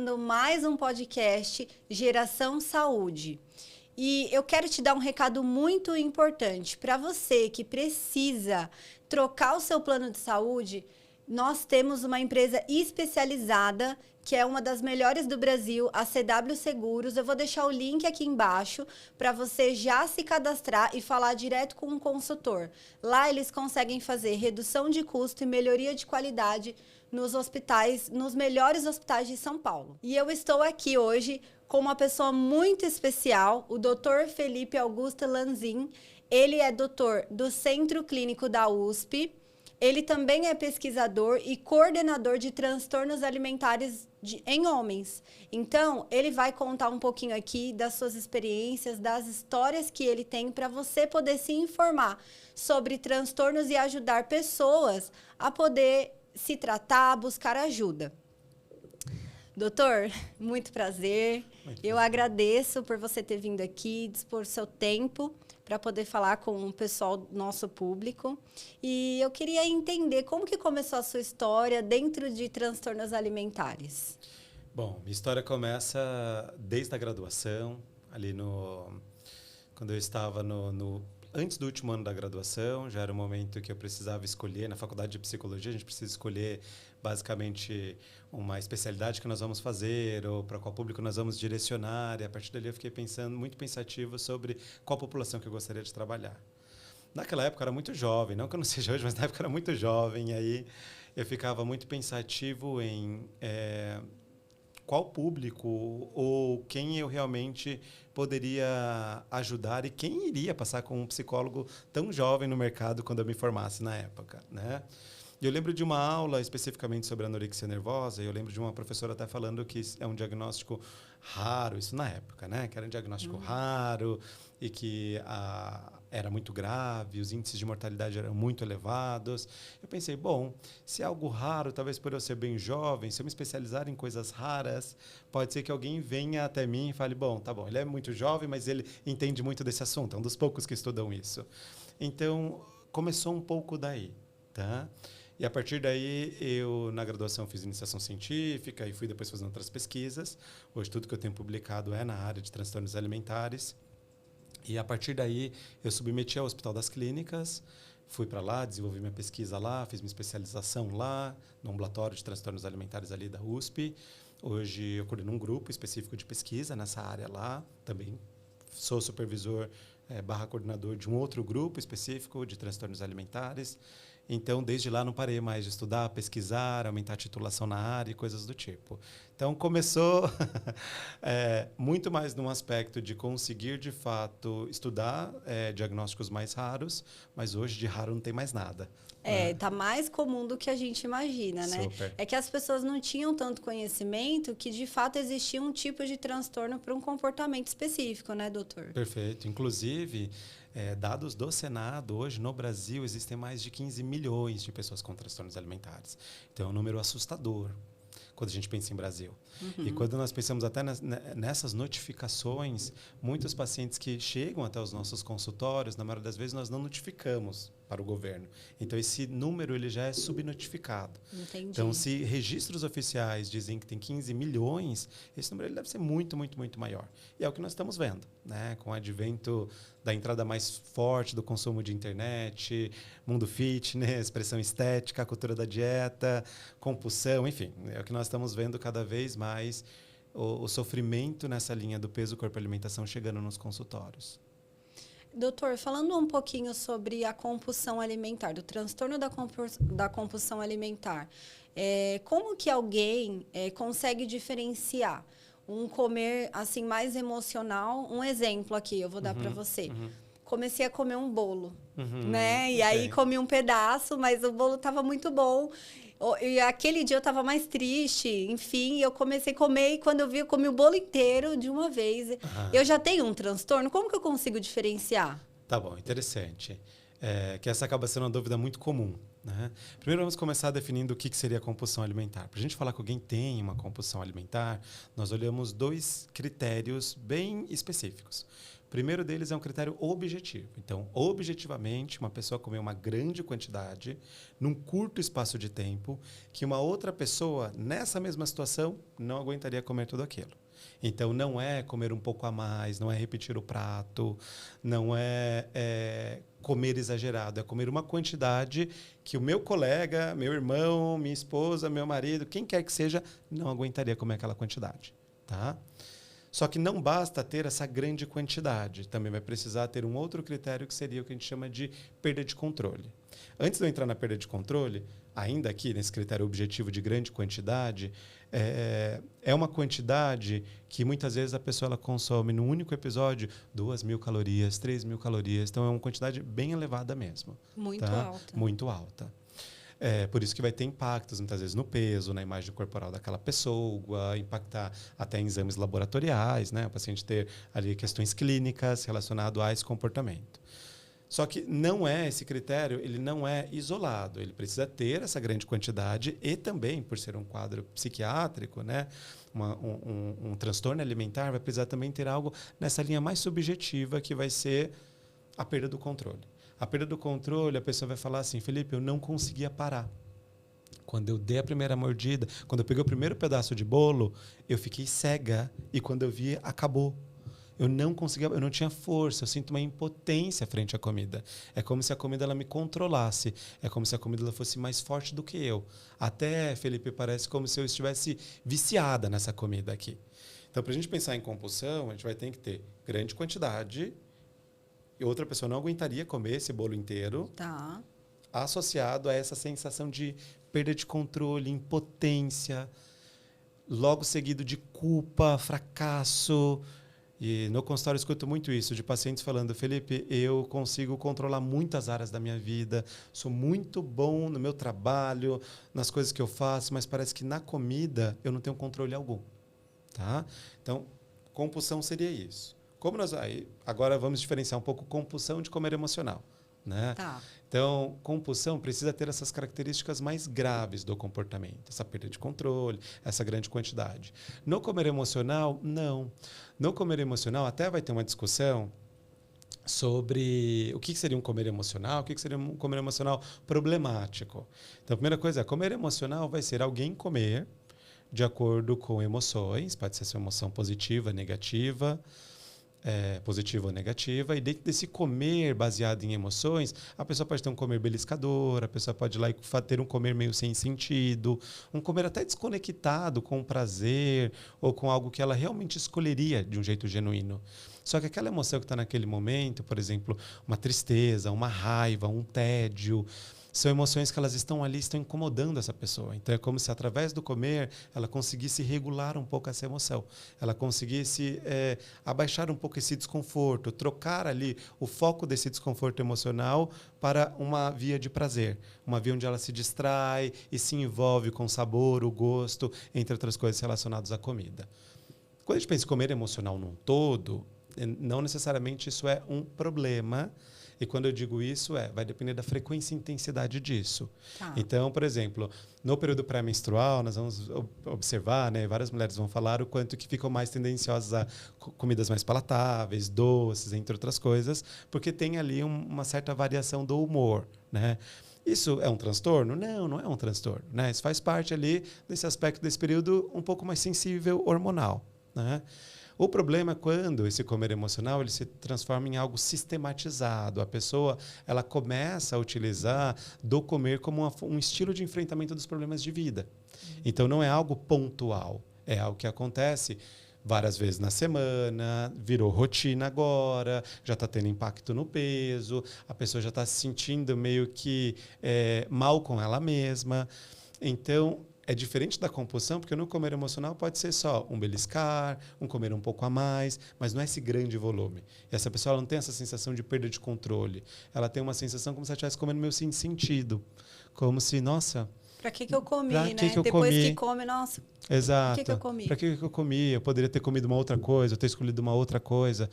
começando mais um podcast Geração Saúde. E eu quero te dar um recado muito importante. Para você que precisa trocar o seu plano de saúde, nós temos uma empresa especializada, que é uma das melhores do Brasil, a CW Seguros. Eu vou deixar o link aqui embaixo para você já se cadastrar e falar direto com um consultor. Lá eles conseguem fazer redução de custo e melhoria de qualidade nos hospitais, nos melhores hospitais de São Paulo. E eu estou aqui hoje com uma pessoa muito especial, o Dr. Felipe Augusto Lanzin. Ele é doutor do Centro Clínico da USP. Ele também é pesquisador e coordenador de transtornos alimentares em homens. Então, ele vai contar um pouquinho aqui das suas experiências, das histórias que ele tem para você poder se informar sobre transtornos e ajudar pessoas a poder se tratar, buscar ajuda. Doutor, muito prazer. Eu agradeço por você ter vindo aqui, dispor seu tempo para poder falar com o pessoal, nosso público. E eu queria entender como que começou a sua história dentro de transtornos alimentares. Bom, minha história começa desde a graduação, quando eu estava antes do último ano da graduação. Já era o momento que eu precisava escolher. Na faculdade de psicologia, a gente precisa escolher basicamente uma especialidade que nós vamos fazer ou para qual público nós vamos direcionar. E a partir dali eu fiquei muito pensativo sobre qual população que eu gostaria de trabalhar. Naquela época eu era muito jovem, não que eu não seja hoje, mas na época eu era muito jovem. E aí eu ficava muito pensativo em qual público ou quem eu realmente poderia ajudar e quem iria passar com um psicólogo tão jovem no mercado quando eu me formasse na época, né? Eu lembro de uma aula especificamente sobre anorexia nervosa, e eu lembro de uma professora até falando que é um diagnóstico raro, isso na época, né? Que era um diagnóstico raro e que era muito grave, os índices de mortalidade eram muito elevados. Eu pensei, bom, se é algo raro, talvez por eu ser bem jovem, se eu me especializar em coisas raras, pode ser que alguém venha até mim e fale, bom, tá bom, ele é muito jovem, mas ele entende muito desse assunto, é um dos poucos que estudam isso. Então, começou um pouco daí, tá? E a partir daí, eu, na graduação, fiz iniciação científica e fui depois fazendo outras pesquisas. Hoje, tudo que eu tenho publicado é na área de transtornos alimentares. E, a partir daí, eu submeti ao Hospital das Clínicas, fui para lá, desenvolvi minha pesquisa lá, fiz minha especialização lá, no ambulatório de transtornos alimentares ali da USP. Hoje, eu coordeno um grupo específico de pesquisa nessa área lá. Também sou supervisor / coordenador de um outro grupo específico de transtornos alimentares. Então, desde lá, não parei mais de estudar, pesquisar, aumentar a titulação na área e coisas do tipo. Então, começou muito mais num aspecto de conseguir, de fato, estudar diagnósticos mais raros, mas hoje de raro não tem mais nada. Tá mais comum do que a gente imagina, né? Super. É que as pessoas não tinham tanto conhecimento que, de fato, existia um tipo de transtorno para um comportamento específico, né, doutor? Perfeito. Inclusive, dados do Senado, hoje no Brasil existem mais de 15 milhões de pessoas com transtornos alimentares. Então, é um número assustador quando a gente pensa em Brasil. E quando nós pensamos até nessas notificações, muitos pacientes que chegam até os nossos consultórios, na maioria das vezes, nós não notificamos para o governo. Então, esse número ele já é subnotificado. Entendi. Então, se registros oficiais dizem que tem 15 milhões, esse número ele deve ser muito, muito, muito maior. E é o que nós estamos vendo, né? Com o advento da entrada mais forte do consumo de internet, mundo fitness, pressão estética, cultura da dieta, compulsão, enfim. É o que nós estamos vendo cada vez mais o sofrimento nessa linha do peso, corpo e alimentação chegando nos consultórios. Doutor, falando um pouquinho sobre a compulsão alimentar, do transtorno da compulsão alimentar, como que alguém consegue diferenciar um comer assim mais emocional? Um exemplo aqui, eu vou dar para você. Comecei a comer um bolo, né? E aí comi um pedaço, mas o bolo estava muito bom. E aquele dia eu estava mais triste, enfim, eu comecei a comer e quando eu comi o bolo inteiro de uma vez. Eu já tenho um transtorno, como que eu consigo diferenciar? Tá bom, interessante. Que essa acaba sendo uma dúvida muito comum, né? Primeiro vamos começar definindo o que seria a compulsão alimentar. Para a gente falar que alguém tem uma compulsão alimentar, nós olhamos 2 critérios bem específicos. primeiro deles é um critério objetivo. Então, objetivamente, uma pessoa comer uma grande quantidade num curto espaço de tempo que uma outra pessoa, nessa mesma situação, não aguentaria comer tudo aquilo. Então, não é comer um pouco a mais, não é repetir o prato, não é comer exagerado, é comer uma quantidade que o meu colega, meu irmão, minha esposa, meu marido, quem quer que seja, não aguentaria comer aquela quantidade. Tá? Só que não basta ter essa grande quantidade, também vai precisar ter um outro critério que seria o que a gente chama de perda de controle. Antes de eu entrar na perda de controle, ainda aqui nesse critério objetivo de grande quantidade, é uma quantidade que muitas vezes a pessoa ela consome num único episódio 2.000 calorias, 3.000 calorias, então é uma quantidade bem elevada mesmo. Muito tá? alta. Muito alta. Por isso que vai ter impactos, muitas vezes, no peso, na imagem corporal daquela pessoa, impactar até em exames laboratoriais, né? O paciente ter ali questões clínicas relacionadas a esse comportamento. Só que não é esse critério, ele não é isolado. Ele precisa ter essa grande quantidade e também, por ser um quadro psiquiátrico, né? Um transtorno alimentar, vai precisar também ter algo nessa linha mais subjetiva, que vai ser a perda do controle. A perda do controle, a pessoa vai falar assim, Felipe, eu não conseguia parar. Quando eu dei a primeira mordida, quando eu peguei o primeiro pedaço de bolo, eu fiquei cega. E quando eu vi, acabou. Eu não conseguia, eu não tinha força, eu sinto uma impotência frente à comida. É como se a comida ela me controlasse. É como se a comida ela fosse mais forte do que eu. Até, Felipe, parece como se eu estivesse viciada nessa comida aqui. Então, para a gente pensar em compulsão, a gente vai ter que ter grande quantidade, e outra pessoa não aguentaria comer esse bolo inteiro, Tá. associado a essa sensação de perda de controle, impotência, logo seguido de culpa, fracasso. E no consultório eu escuto muito isso, de pacientes falando, Felipe, eu consigo controlar muitas áreas da minha vida, sou muito bom no meu trabalho, nas coisas que eu faço, mas parece que na comida eu não tenho controle algum. Tá? Então, compulsão seria isso. Agora vamos diferenciar um pouco compulsão de comer emocional. Né? Tá. Então, compulsão precisa ter essas características mais graves do comportamento, essa perda de controle, essa grande quantidade. No comer emocional, não. No comer emocional, até vai ter uma discussão sobre o que seria um comer emocional, o que seria um comer emocional problemático. Então, a primeira coisa é, comer emocional vai ser alguém comer de acordo com emoções, pode ser uma emoção positiva, negativa, positiva ou negativa, e dentro desse comer baseado em emoções, a pessoa pode ter um comer beliscador, a pessoa pode ir lá e ter um comer meio sem sentido, um comer até desconectado com o prazer ou com algo que ela realmente escolheria de um jeito genuíno. Só que aquela emoção que está naquele momento, por exemplo, uma tristeza, uma raiva, um tédio, são emoções que elas estão ali, estão incomodando essa pessoa. Então, é como se, através do comer, ela conseguisse regular um pouco essa emoção. Ela conseguisse abaixar um pouco esse desconforto, trocar ali o foco desse desconforto emocional para uma via de prazer. Uma via onde ela se distrai e se envolve com o sabor, o gosto, entre outras coisas relacionadas à comida. Quando a gente pensa em comer emocional num todo, não necessariamente isso é um problema. E quando eu digo isso, vai depender da frequência e intensidade disso. Tá. Então, por exemplo, no período pré-menstrual, nós vamos observar, né, várias mulheres vão falar o quanto que ficam mais tendenciosas a comidas mais palatáveis, doces, entre outras coisas, porque tem ali uma certa variação do humor, né? Isso é um transtorno? Não, não é um transtorno, né? Isso faz parte ali desse aspecto desse período um pouco mais sensível hormonal, né? O problema é quando esse comer emocional ele se transforma em algo sistematizado. A pessoa ela começa a utilizar do comer como um estilo de enfrentamento dos problemas de vida. Então, não é algo pontual. É algo que acontece várias vezes na semana, virou rotina agora, já está tendo impacto no peso, a pessoa já está se sentindo meio que mal com ela mesma. Então, é diferente da compulsão, porque no comer emocional pode ser só um beliscar, um comer um pouco a mais, mas não é esse grande volume. E essa pessoa ela não tem essa sensação de perda de controle. Ela tem uma sensação como se ela estivesse comendo meio sem sentido. Como se, nossa... Pra que eu comi, pra né? que eu Depois comi? que come, nossa... Exato. Pra que eu comi? Para que eu comi? Eu poderia ter comido uma outra coisa, eu ter escolhido uma outra coisa.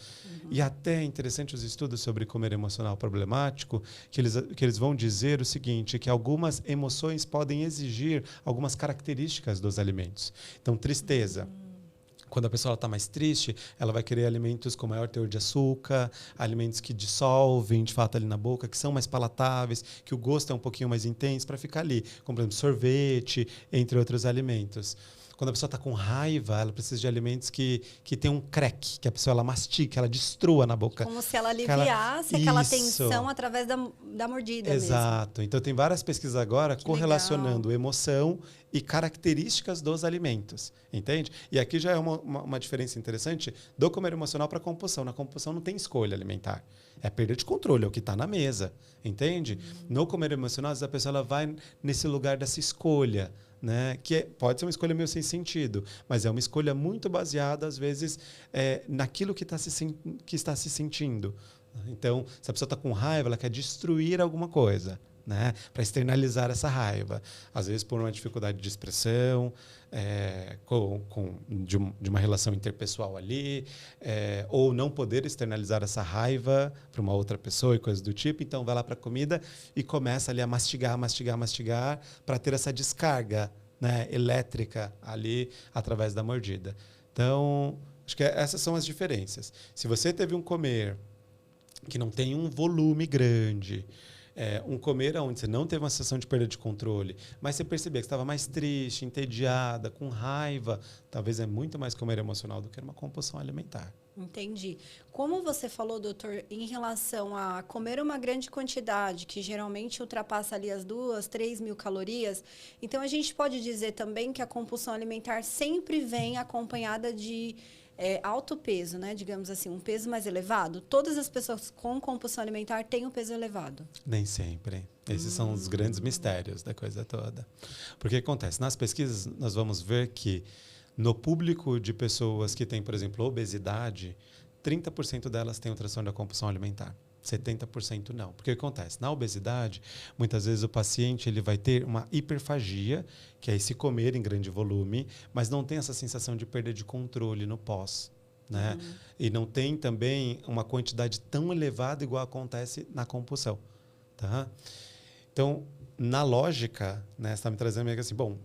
E até é interessante os estudos sobre comer emocional problemático, que eles vão dizer o seguinte, que algumas emoções podem exigir algumas características dos alimentos. Então, tristeza. Quando a pessoa está mais triste, ela vai querer alimentos com maior teor de açúcar, alimentos que dissolvem de fato ali na boca, que são mais palatáveis, que o gosto é um pouquinho mais intenso para ficar ali, como por exemplo sorvete, entre outros alimentos. Quando a pessoa está com raiva, ela precisa de alimentos que tem um crack, que a pessoa ela mastica, ela destrua na boca. Como se ela aliviasse aquela tensão através da mordida Exato. Então, tem várias pesquisas agora correlacionando legal. emoção e características dos alimentos, entende? E aqui já é uma diferença interessante do comer emocional para a compulsão. Na compulsão não tem escolha alimentar. É perda de controle, é o que está na mesa, entende? No comer emocional, às vezes a pessoa ela vai nesse lugar dessa escolha, né? Que pode ser uma escolha meio sem sentido, mas é uma escolha muito baseada, às vezes, naquilo que está se sentindo. Então, se a pessoa está com raiva, ela quer destruir alguma coisa, né? Para externalizar essa raiva. Às vezes por uma dificuldade de expressão, de uma relação interpessoal ali, ou não poder externalizar essa raiva para uma outra pessoa e coisas do tipo. Então, vai lá para a comida e começa ali a mastigar para ter essa descarga, né, elétrica ali através da mordida. Então, acho que essas são as diferenças. Se você teve um comer que não tem um volume grande, um comer onde você não teve uma sensação de perda de controle, mas você percebia que estava mais triste, entediada, com raiva, talvez é muito mais comer emocional do que uma compulsão alimentar. Entendi. Como você falou, doutor, em relação a comer uma grande quantidade, que geralmente ultrapassa ali as 2.000, 3.000 calorias, então a gente pode dizer também que a compulsão alimentar sempre vem acompanhada de alto peso, né? Digamos assim, um peso mais elevado. Todas as pessoas com compulsão alimentar têm um peso elevado. Nem sempre. Esses são os grandes mistérios da coisa toda. Porque acontece, nas pesquisas nós vamos ver que no público de pessoas que têm, por exemplo, obesidade, 30% delas têm alteração da compulsão alimentar. 70% não. Porque o que acontece? Na obesidade, muitas vezes o paciente ele vai ter uma hiperfagia, que é esse comer em grande volume, mas não tem essa sensação de perda de controle no pós. Né? E não tem também uma quantidade tão elevada igual acontece na compulsão. Tá? Então, na lógica, né, você está me trazendo meio que assim, bom,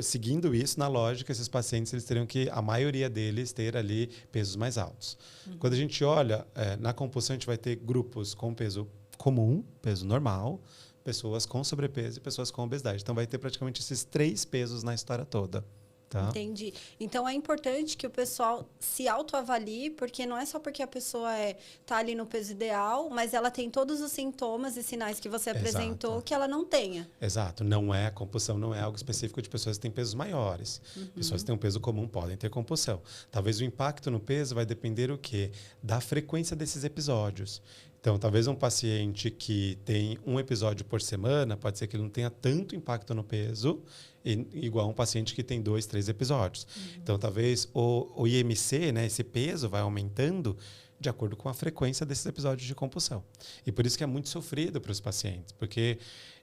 seguindo isso, na lógica, esses pacientes eles teriam que, a maioria deles, ter ali pesos mais altos. Quando a gente olha, na compulsão, a gente vai ter grupos com peso comum, peso normal, pessoas com sobrepeso e pessoas com obesidade. Então, vai ter praticamente esses 3 pesos na história toda. Tá? Entendi. Então, é importante que o pessoal se autoavalie, porque não é só porque a pessoa está ali no peso ideal, mas ela tem todos os sintomas e sinais que você apresentou que ela não tenha. Exato. A compulsão não é algo específico de pessoas que têm pesos maiores. Pessoas que têm um peso comum podem ter compulsão. Talvez o impacto no peso vai depender o quê? Da frequência desses episódios. Então, talvez um paciente que tem um episódio por semana, pode ser que ele não tenha tanto impacto no peso, igual um paciente que tem 2, 3 episódios. Então, talvez o IMC, né, esse peso, vai aumentando de acordo com a frequência desses episódios de compulsão. E por isso que é muito sofrido para os pacientes, porque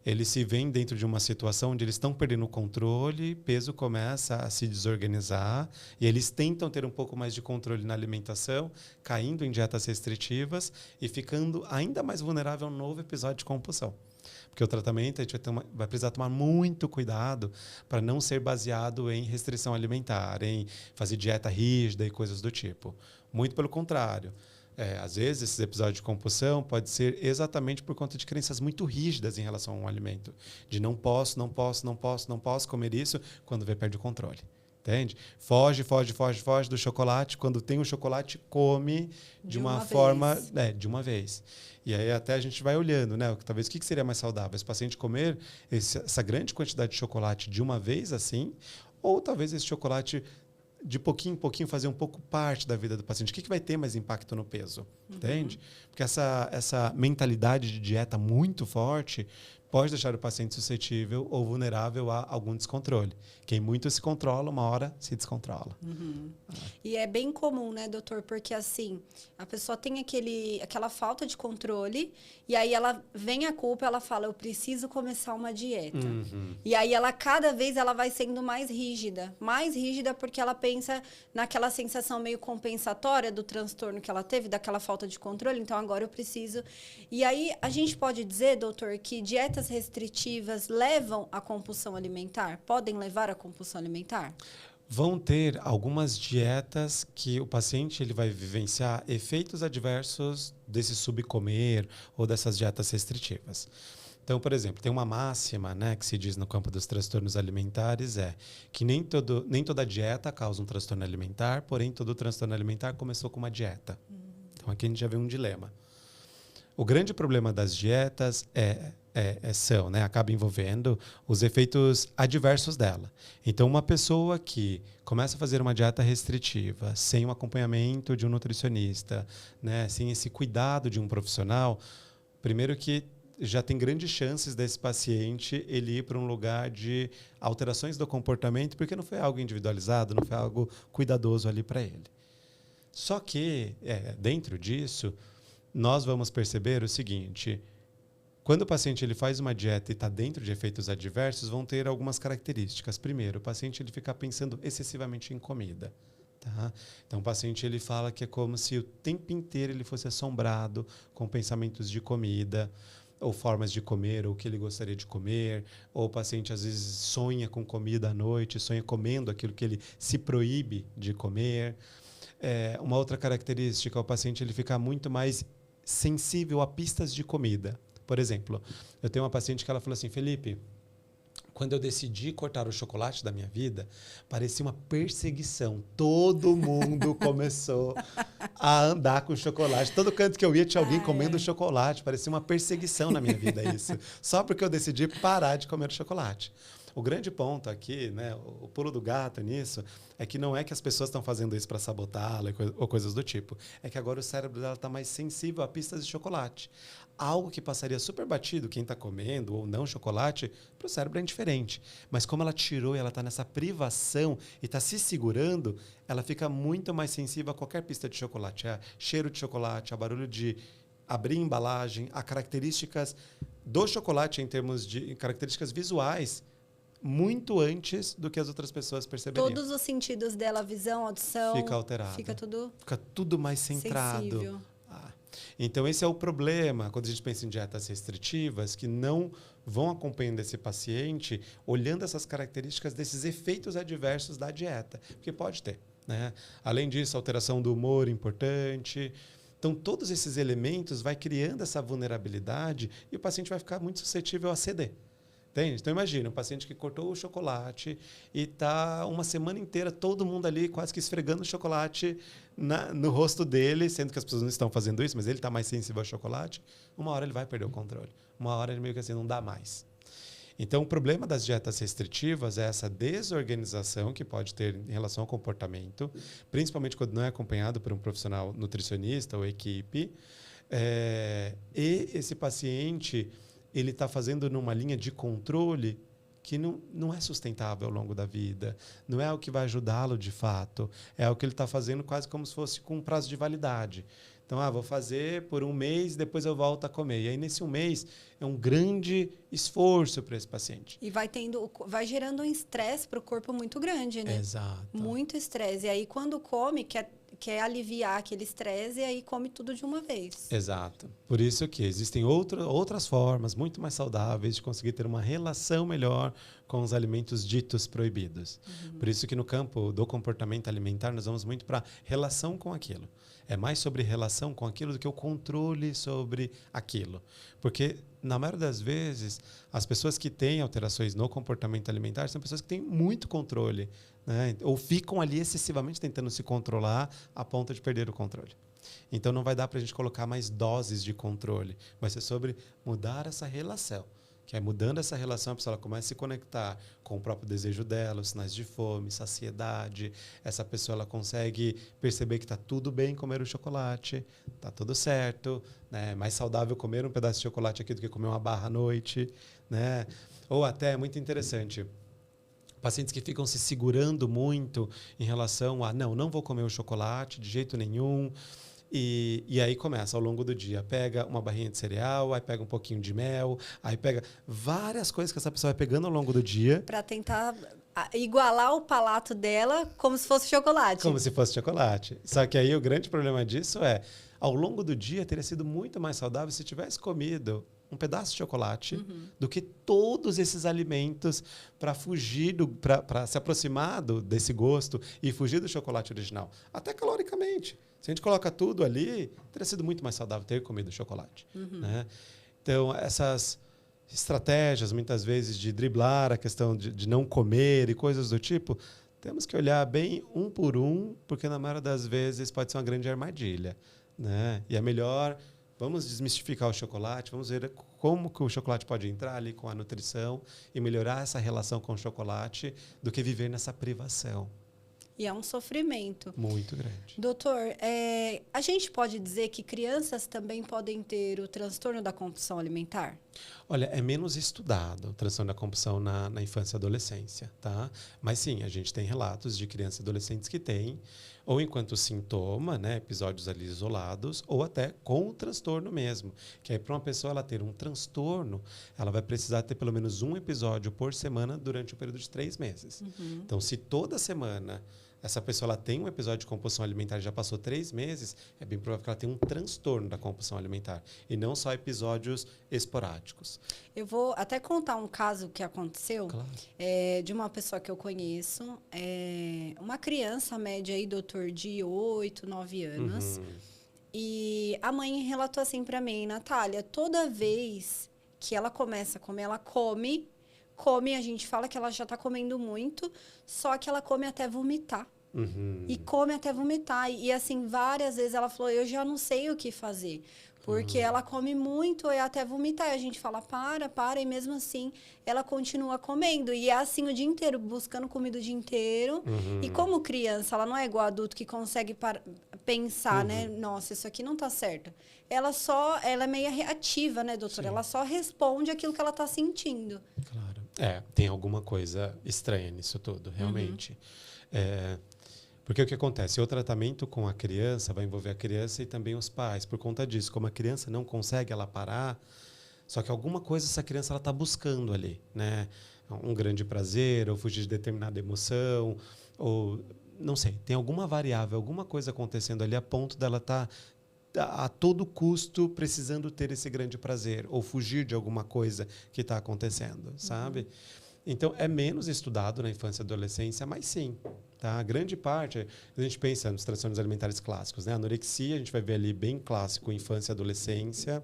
eles se veem dentro de uma situação onde eles estão perdendo o controle, peso começa a se desorganizar, e eles tentam ter um pouco mais de controle na alimentação, caindo em dietas restritivas e ficando ainda mais vulnerável a um novo episódio de compulsão. Porque o tratamento a gente vai precisar tomar muito cuidado para não ser baseado em restrição alimentar, em fazer dieta rígida e coisas do tipo. Muito pelo contrário. Às vezes, esses episódios de compulsão pode ser exatamente por conta de crenças muito rígidas em relação a um alimento. De não posso comer isso, quando vê, perde o controle. Entende? Foge do chocolate. Quando tem o chocolate, come de uma forma... de uma vez. E aí até a gente vai olhando, né? Talvez o que seria mais saudável? Esse paciente comer essa grande quantidade de chocolate de uma vez, assim, ou talvez esse chocolate de pouquinho em pouquinho fazer um pouco parte da vida do paciente. O que vai ter mais impacto no peso? Entende? Porque essa mentalidade de dieta muito forte pode deixar o paciente suscetível ou vulnerável a algum descontrole. Quem muito se controla, uma hora se descontrola. E é bem comum, né, doutor? Porque, assim, a pessoa tem aquela falta de controle e aí ela vem a culpa, ela fala, eu preciso começar uma dieta. E aí cada vez ela vai sendo mais rígida porque ela pensa naquela sensação meio compensatória do transtorno que ela teve, daquela falta de controle, então agora eu preciso. E aí a gente pode dizer, doutor, que dietas restritivas levam à compulsão alimentar? Podem levar à compulsão alimentar? Vão ter algumas dietas que o paciente ele vai vivenciar efeitos adversos desse subcomer ou dessas dietas restritivas. Então, por exemplo, tem uma máxima, né, que se diz no campo dos transtornos alimentares, que nem toda dieta causa um transtorno alimentar, porém todo transtorno alimentar começou com uma dieta. Então aqui a gente já vê um dilema. O grande problema das dietas acaba envolvendo os efeitos adversos dela. Então, uma pessoa que começa a fazer uma dieta restritiva, sem o acompanhamento de um nutricionista, né, sem esse cuidado de um profissional, primeiro que já tem grandes chances desse paciente ele ir para um lugar de alterações do comportamento, porque não foi algo individualizado, não foi algo cuidadoso ali para ele. Só que, dentro disso, nós vamos perceber o seguinte: quando o paciente ele faz uma dieta e está dentro de efeitos adversos, vão ter algumas características. Primeiro, o paciente ele fica pensando excessivamente em comida. Tá? Então, o paciente ele fala que é como se o tempo inteiro ele fosse assombrado com pensamentos de comida, ou formas de comer, ou o que ele gostaria de comer. Ou o paciente, às vezes, sonha com comida à noite, sonha comendo aquilo que ele se proíbe de comer. Uma outra característica, o paciente ele fica muito mais sensível a pistas de comida. Por exemplo, eu tenho uma paciente que ela falou assim: Felipe, quando eu decidi cortar o chocolate da minha vida, parecia uma perseguição. Todo mundo começou a andar com chocolate. Todo canto que eu ia tinha alguém comendo chocolate. Parecia uma perseguição na minha vida isso. Só porque eu decidi parar de comer chocolate. O grande ponto aqui, né, o pulo do gato nisso, é que não é que as pessoas estão fazendo isso para sabotá-la ou coisas do tipo. É que agora o cérebro dela está mais sensível a pistas de chocolate. Algo que passaria super batido, quem está comendo ou não chocolate, para o cérebro é indiferente. Mas como ela tirou e ela está nessa privação e está se segurando, ela fica muito mais sensível a qualquer pista de chocolate. A cheiro de chocolate, a barulho de abrir embalagem, a características do chocolate em termos de características visuais, muito antes do que as outras pessoas perceberiam. Todos os sentidos dela, visão, audição... Fica alterado. Fica tudo mais centrado. Sensível. Então, esse é o problema quando a gente pensa em dietas restritivas, que não vão acompanhando esse paciente, olhando essas características desses efeitos adversos da dieta. Porque pode ter, né? Além disso, alteração do humor importante. Então, todos esses elementos vai criando essa vulnerabilidade e o paciente vai ficar muito suscetível a ceder. Entende? Então, imagina, um paciente que cortou o chocolate e está uma semana inteira todo mundo ali quase que esfregando o chocolate no rosto dele, sendo que as pessoas não estão fazendo isso, mas ele está mais sensível ao chocolate. Uma hora ele vai perder o controle. Uma hora ele meio que assim, não dá mais. Então, o problema das dietas restritivas é essa desorganização que pode ter em relação ao comportamento, principalmente quando não é acompanhado por um profissional nutricionista ou equipe. E esse paciente... ele está fazendo numa linha de controle que não é sustentável ao longo da vida. Não é o que vai ajudá-lo de fato. É o que ele está fazendo quase como se fosse com um prazo de validade. Então, vou fazer por um mês, depois eu volto a comer. E aí, nesse um mês, é um grande esforço para esse paciente. E vai gerando um estresse para o corpo muito grande, né? Exato. Muito estresse. E aí, quando come, quer aliviar aquele estresse e aí come tudo de uma vez. Exato. Por isso que existem outras formas muito mais saudáveis de conseguir ter uma relação melhor com os alimentos ditos proibidos. Por isso que no campo do comportamento alimentar nós vamos muito para relação com aquilo. É mais sobre relação com aquilo do que o controle sobre aquilo. Porque, na maioria das vezes, as pessoas que têm alterações no comportamento alimentar são pessoas que têm muito controle, né? Ou ficam ali excessivamente tentando se controlar a ponto de perder o controle. Então, não vai dar para a gente colocar mais doses de controle. Vai ser sobre mudar essa relação. Que é mudando essa relação, a pessoa ela começa a se conectar com o próprio desejo dela, os sinais de fome, saciedade. Essa pessoa ela consegue perceber que está tudo bem comer o chocolate, está tudo certo, né? É mais saudável comer um pedaço de chocolate aqui do que comer uma barra à noite, né? Ou até, é muito interessante, pacientes que ficam se segurando muito em relação a não vou comer o chocolate de jeito nenhum. E aí começa ao longo do dia, pega uma barrinha de cereal, aí pega um pouquinho de mel, aí pega várias coisas que essa pessoa vai pegando ao longo do dia. Para tentar igualar o palato dela como se fosse chocolate. Como se fosse chocolate. Só que aí o grande problema disso é, ao longo do dia, teria sido muito mais saudável se tivesse comido um pedaço de chocolate do que todos esses alimentos para fugir, para se aproximar desse gosto e fugir do chocolate original. Até caloricamente. Se a gente coloca tudo ali, teria sido muito mais saudável ter comido chocolate. Né? Então, essas estratégias, muitas vezes, de driblar a questão de não comer e coisas do tipo, temos que olhar bem um por um, porque na maioria das vezes pode ser uma grande armadilha. Né? E é melhor... Vamos desmistificar o chocolate, vamos ver como que o chocolate pode entrar ali com a nutrição e melhorar essa relação com o chocolate do que viver nessa privação. E é um sofrimento. Muito grande. Doutor, a gente pode dizer que crianças também podem ter o transtorno da compulsão alimentar? Olha, é menos estudado o transtorno da compulsão na infância e adolescência, tá? Mas sim, a gente tem relatos de crianças e adolescentes que têm, ou enquanto sintoma, né, episódios ali isolados, ou até com o transtorno mesmo. Que aí, para uma pessoa ela ter um transtorno, ela vai precisar ter pelo menos um episódio por semana durante o período de 3 meses. Então, se toda semana essa pessoa ela tem um episódio de compulsão alimentar e já passou 3 meses, é bem provável que ela tenha um transtorno da compulsão alimentar. E não só episódios esporádicos. Eu vou até contar um caso que aconteceu. Claro. De uma pessoa que eu conheço. Uma criança, média aí, doutor, de 8, 9 anos. E a mãe relatou assim para mim, Natália, toda vez que ela começa a comer, ela come, a gente fala que ela já está comendo muito, só que ela come até vomitar. E come até vomitar. E assim, várias vezes ela falou, eu já não sei o que fazer. Porque ela come muito e até vomitar. E a gente fala, para. E mesmo assim, ela continua comendo. E é assim o dia inteiro, buscando comida o dia inteiro. E como criança, ela não é igual adulto que consegue pensar, né? Nossa, isso aqui não tá certo. Ela é meio reativa, né, doutora? Sim. Ela só responde aquilo que ela tá sentindo. Claro. Tem alguma coisa estranha nisso tudo, realmente. Porque o que acontece? O tratamento com a criança vai envolver a criança e também os pais. Por conta disso, como a criança não consegue ela parar, só que alguma coisa essa criança está buscando ali. Né? Um grande prazer, ou fugir de determinada emoção, ou não sei, tem alguma variável, alguma coisa acontecendo ali a ponto dela estar a todo custo precisando ter esse grande prazer, ou fugir de alguma coisa que está acontecendo, sabe? Então, é menos estudado na infância e adolescência, mas sim. Tá? A grande parte, a gente pensa nos transtornos alimentares clássicos. Né? Anorexia, a gente vai ver ali bem clássico, infância e adolescência.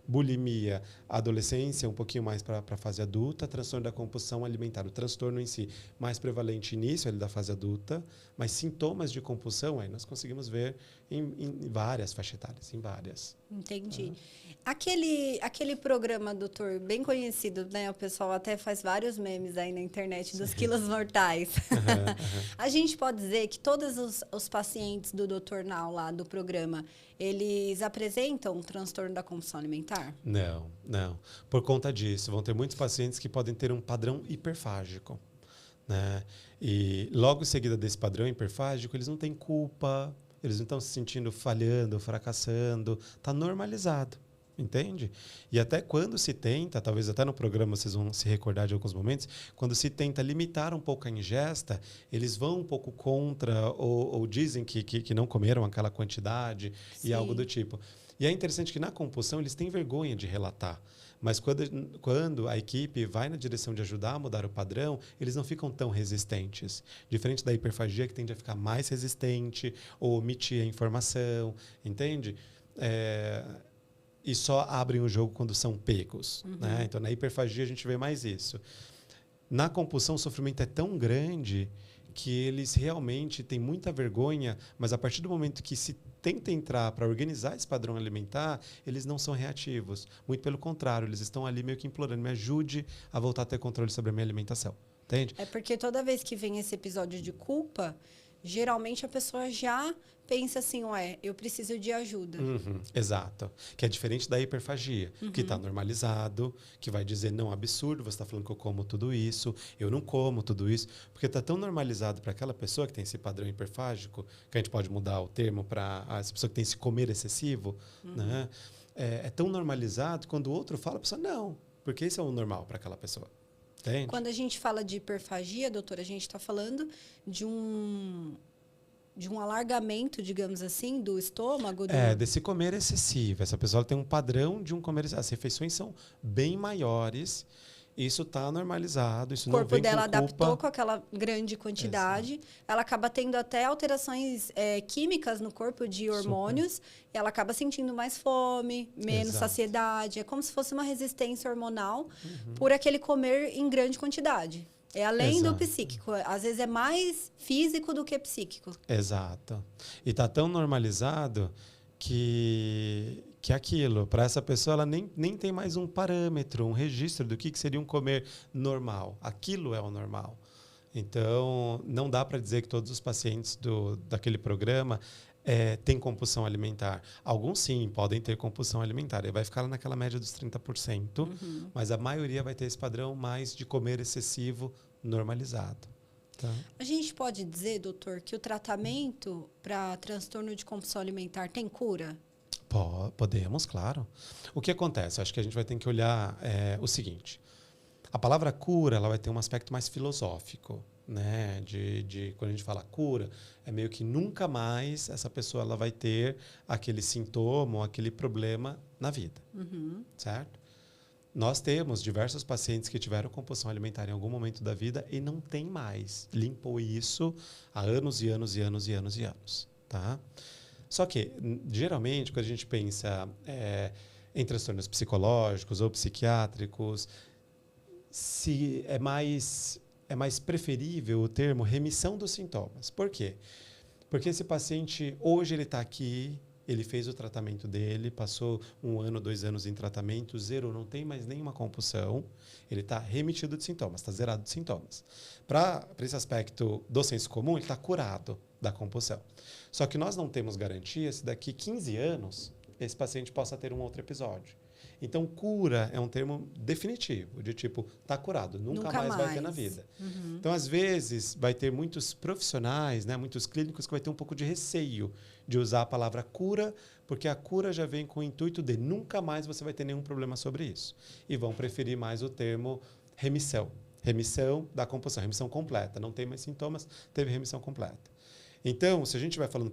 Bulimia, adolescência, um pouquinho mais para a fase adulta. Transtorno da compulsão alimentar, o transtorno em si, mais prevalente início ali da fase adulta. Mas sintomas de compulsão, aí nós conseguimos ver em várias faixas etárias, em várias. Entendi. Aquele programa, doutor, bem conhecido, né? O pessoal até faz vários memes aí na internet dos quilos mortais. A gente pode dizer que todos os pacientes do Dr. Nau lá do programa, eles apresentam um transtorno da compulsão alimentar? Não. Por conta disso, vão ter muitos pacientes que podem ter um padrão hiperfágico. Né? E logo em seguida desse padrão hiperfágico, eles não têm culpa, eles não estão se sentindo falhando, fracassando, está normalizado. Entende? E até quando se tenta, talvez até no programa vocês vão se recordar de alguns momentos, quando se tenta limitar um pouco a ingesta, eles vão um pouco contra ou dizem que não comeram aquela quantidade. Sim. E algo do tipo. E é interessante que na compulsão eles têm vergonha de relatar. Mas quando a equipe vai na direção de ajudar a mudar o padrão, eles não ficam tão resistentes. Diferente da hiperfagia, que tende a ficar mais resistente ou omitir a informação. Entende? E só abrem o jogo quando são pegos. Né? Então, na hiperfagia, a gente vê mais isso. Na compulsão, o sofrimento é tão grande que eles realmente têm muita vergonha, mas a partir do momento que se tenta entrar para organizar esse padrão alimentar, eles não são reativos. Muito pelo contrário, eles estão ali meio que implorando, me ajude a voltar a ter controle sobre a minha alimentação. Entende? É porque toda vez que vem esse episódio de culpa, geralmente a pessoa já pensa assim, eu preciso de ajuda. Exato. Que é diferente da hiperfagia, que está normalizado, que vai dizer, não, absurdo, você está falando que eu como tudo isso, eu não como tudo isso, porque está tão normalizado para aquela pessoa que tem esse padrão hiperfágico, que a gente pode mudar o termo para essa pessoa que tem esse comer excessivo, né? É tão normalizado, quando o outro fala, a pessoa, não, porque esse é o normal para aquela pessoa. Entende? Quando a gente fala de hiperfagia, doutora, a gente está falando de um alargamento, digamos assim, do estômago. Desse comer excessivo. Essa pessoa tem um padrão de um comer excessivo. As refeições são bem maiores. Isso está normalizado, isso O não corpo vem dela com culpa. adaptou com aquela grande quantidade. Exato. Ela acaba tendo até alterações químicas no corpo de hormônios. E ela acaba sentindo mais fome, menos Exato. saciedade. É como se fosse uma resistência hormonal por aquele comer em grande quantidade. É além do psíquico. Às vezes é mais físico do que psíquico. Exato. E está tão normalizado que aquilo, para essa pessoa, ela nem tem mais um parâmetro, um registro do que seria um comer normal. Aquilo é o normal. Então, não dá para dizer que todos os pacientes daquele programa têm compulsão alimentar. Alguns, sim, podem ter compulsão alimentar. Ele vai ficar lá naquela média dos 30%, mas a maioria vai ter esse padrão mais de comer excessivo normalizado. Tá? A gente pode dizer, doutor, que o tratamento para transtorno de compulsão alimentar tem cura? Podemos, claro. O que acontece? Acho que a gente vai ter que olhar o seguinte. A palavra cura, ela vai ter um aspecto mais filosófico, né? Quando a gente fala cura, é meio que nunca mais essa pessoa ela vai ter aquele sintoma ou aquele problema na vida, certo? Nós temos diversos pacientes que tiveram compulsão alimentar em algum momento da vida e não tem mais. Limpou isso há anos e anos e anos e anos e anos, tá? Só que, geralmente, quando a gente pensa em transtornos psicológicos ou psiquiátricos, se é mais preferível o termo remissão dos sintomas. Por quê? Porque esse paciente, hoje ele está aqui, ele fez o tratamento dele, passou 1 ano, 2 anos em tratamento, zerou, não tem mais nenhuma compulsão, ele está remitido de sintomas, está zerado de sintomas. Para esse aspecto do senso comum, ele está curado da compulsão. Só que nós não temos garantia se daqui 15 anos esse paciente possa ter um outro episódio. Então, cura é um termo definitivo, de tipo, está curado, nunca mais vai ter na vida. Então, às vezes, vai ter muitos profissionais, né, muitos clínicos que vai ter um pouco de receio de usar a palavra cura, porque a cura já vem com o intuito de nunca mais você vai ter nenhum problema sobre isso. E vão preferir mais o termo remissão. Remissão da compulsão, remissão completa. Não tem mais sintomas, teve remissão completa. Então, se a gente vai falando,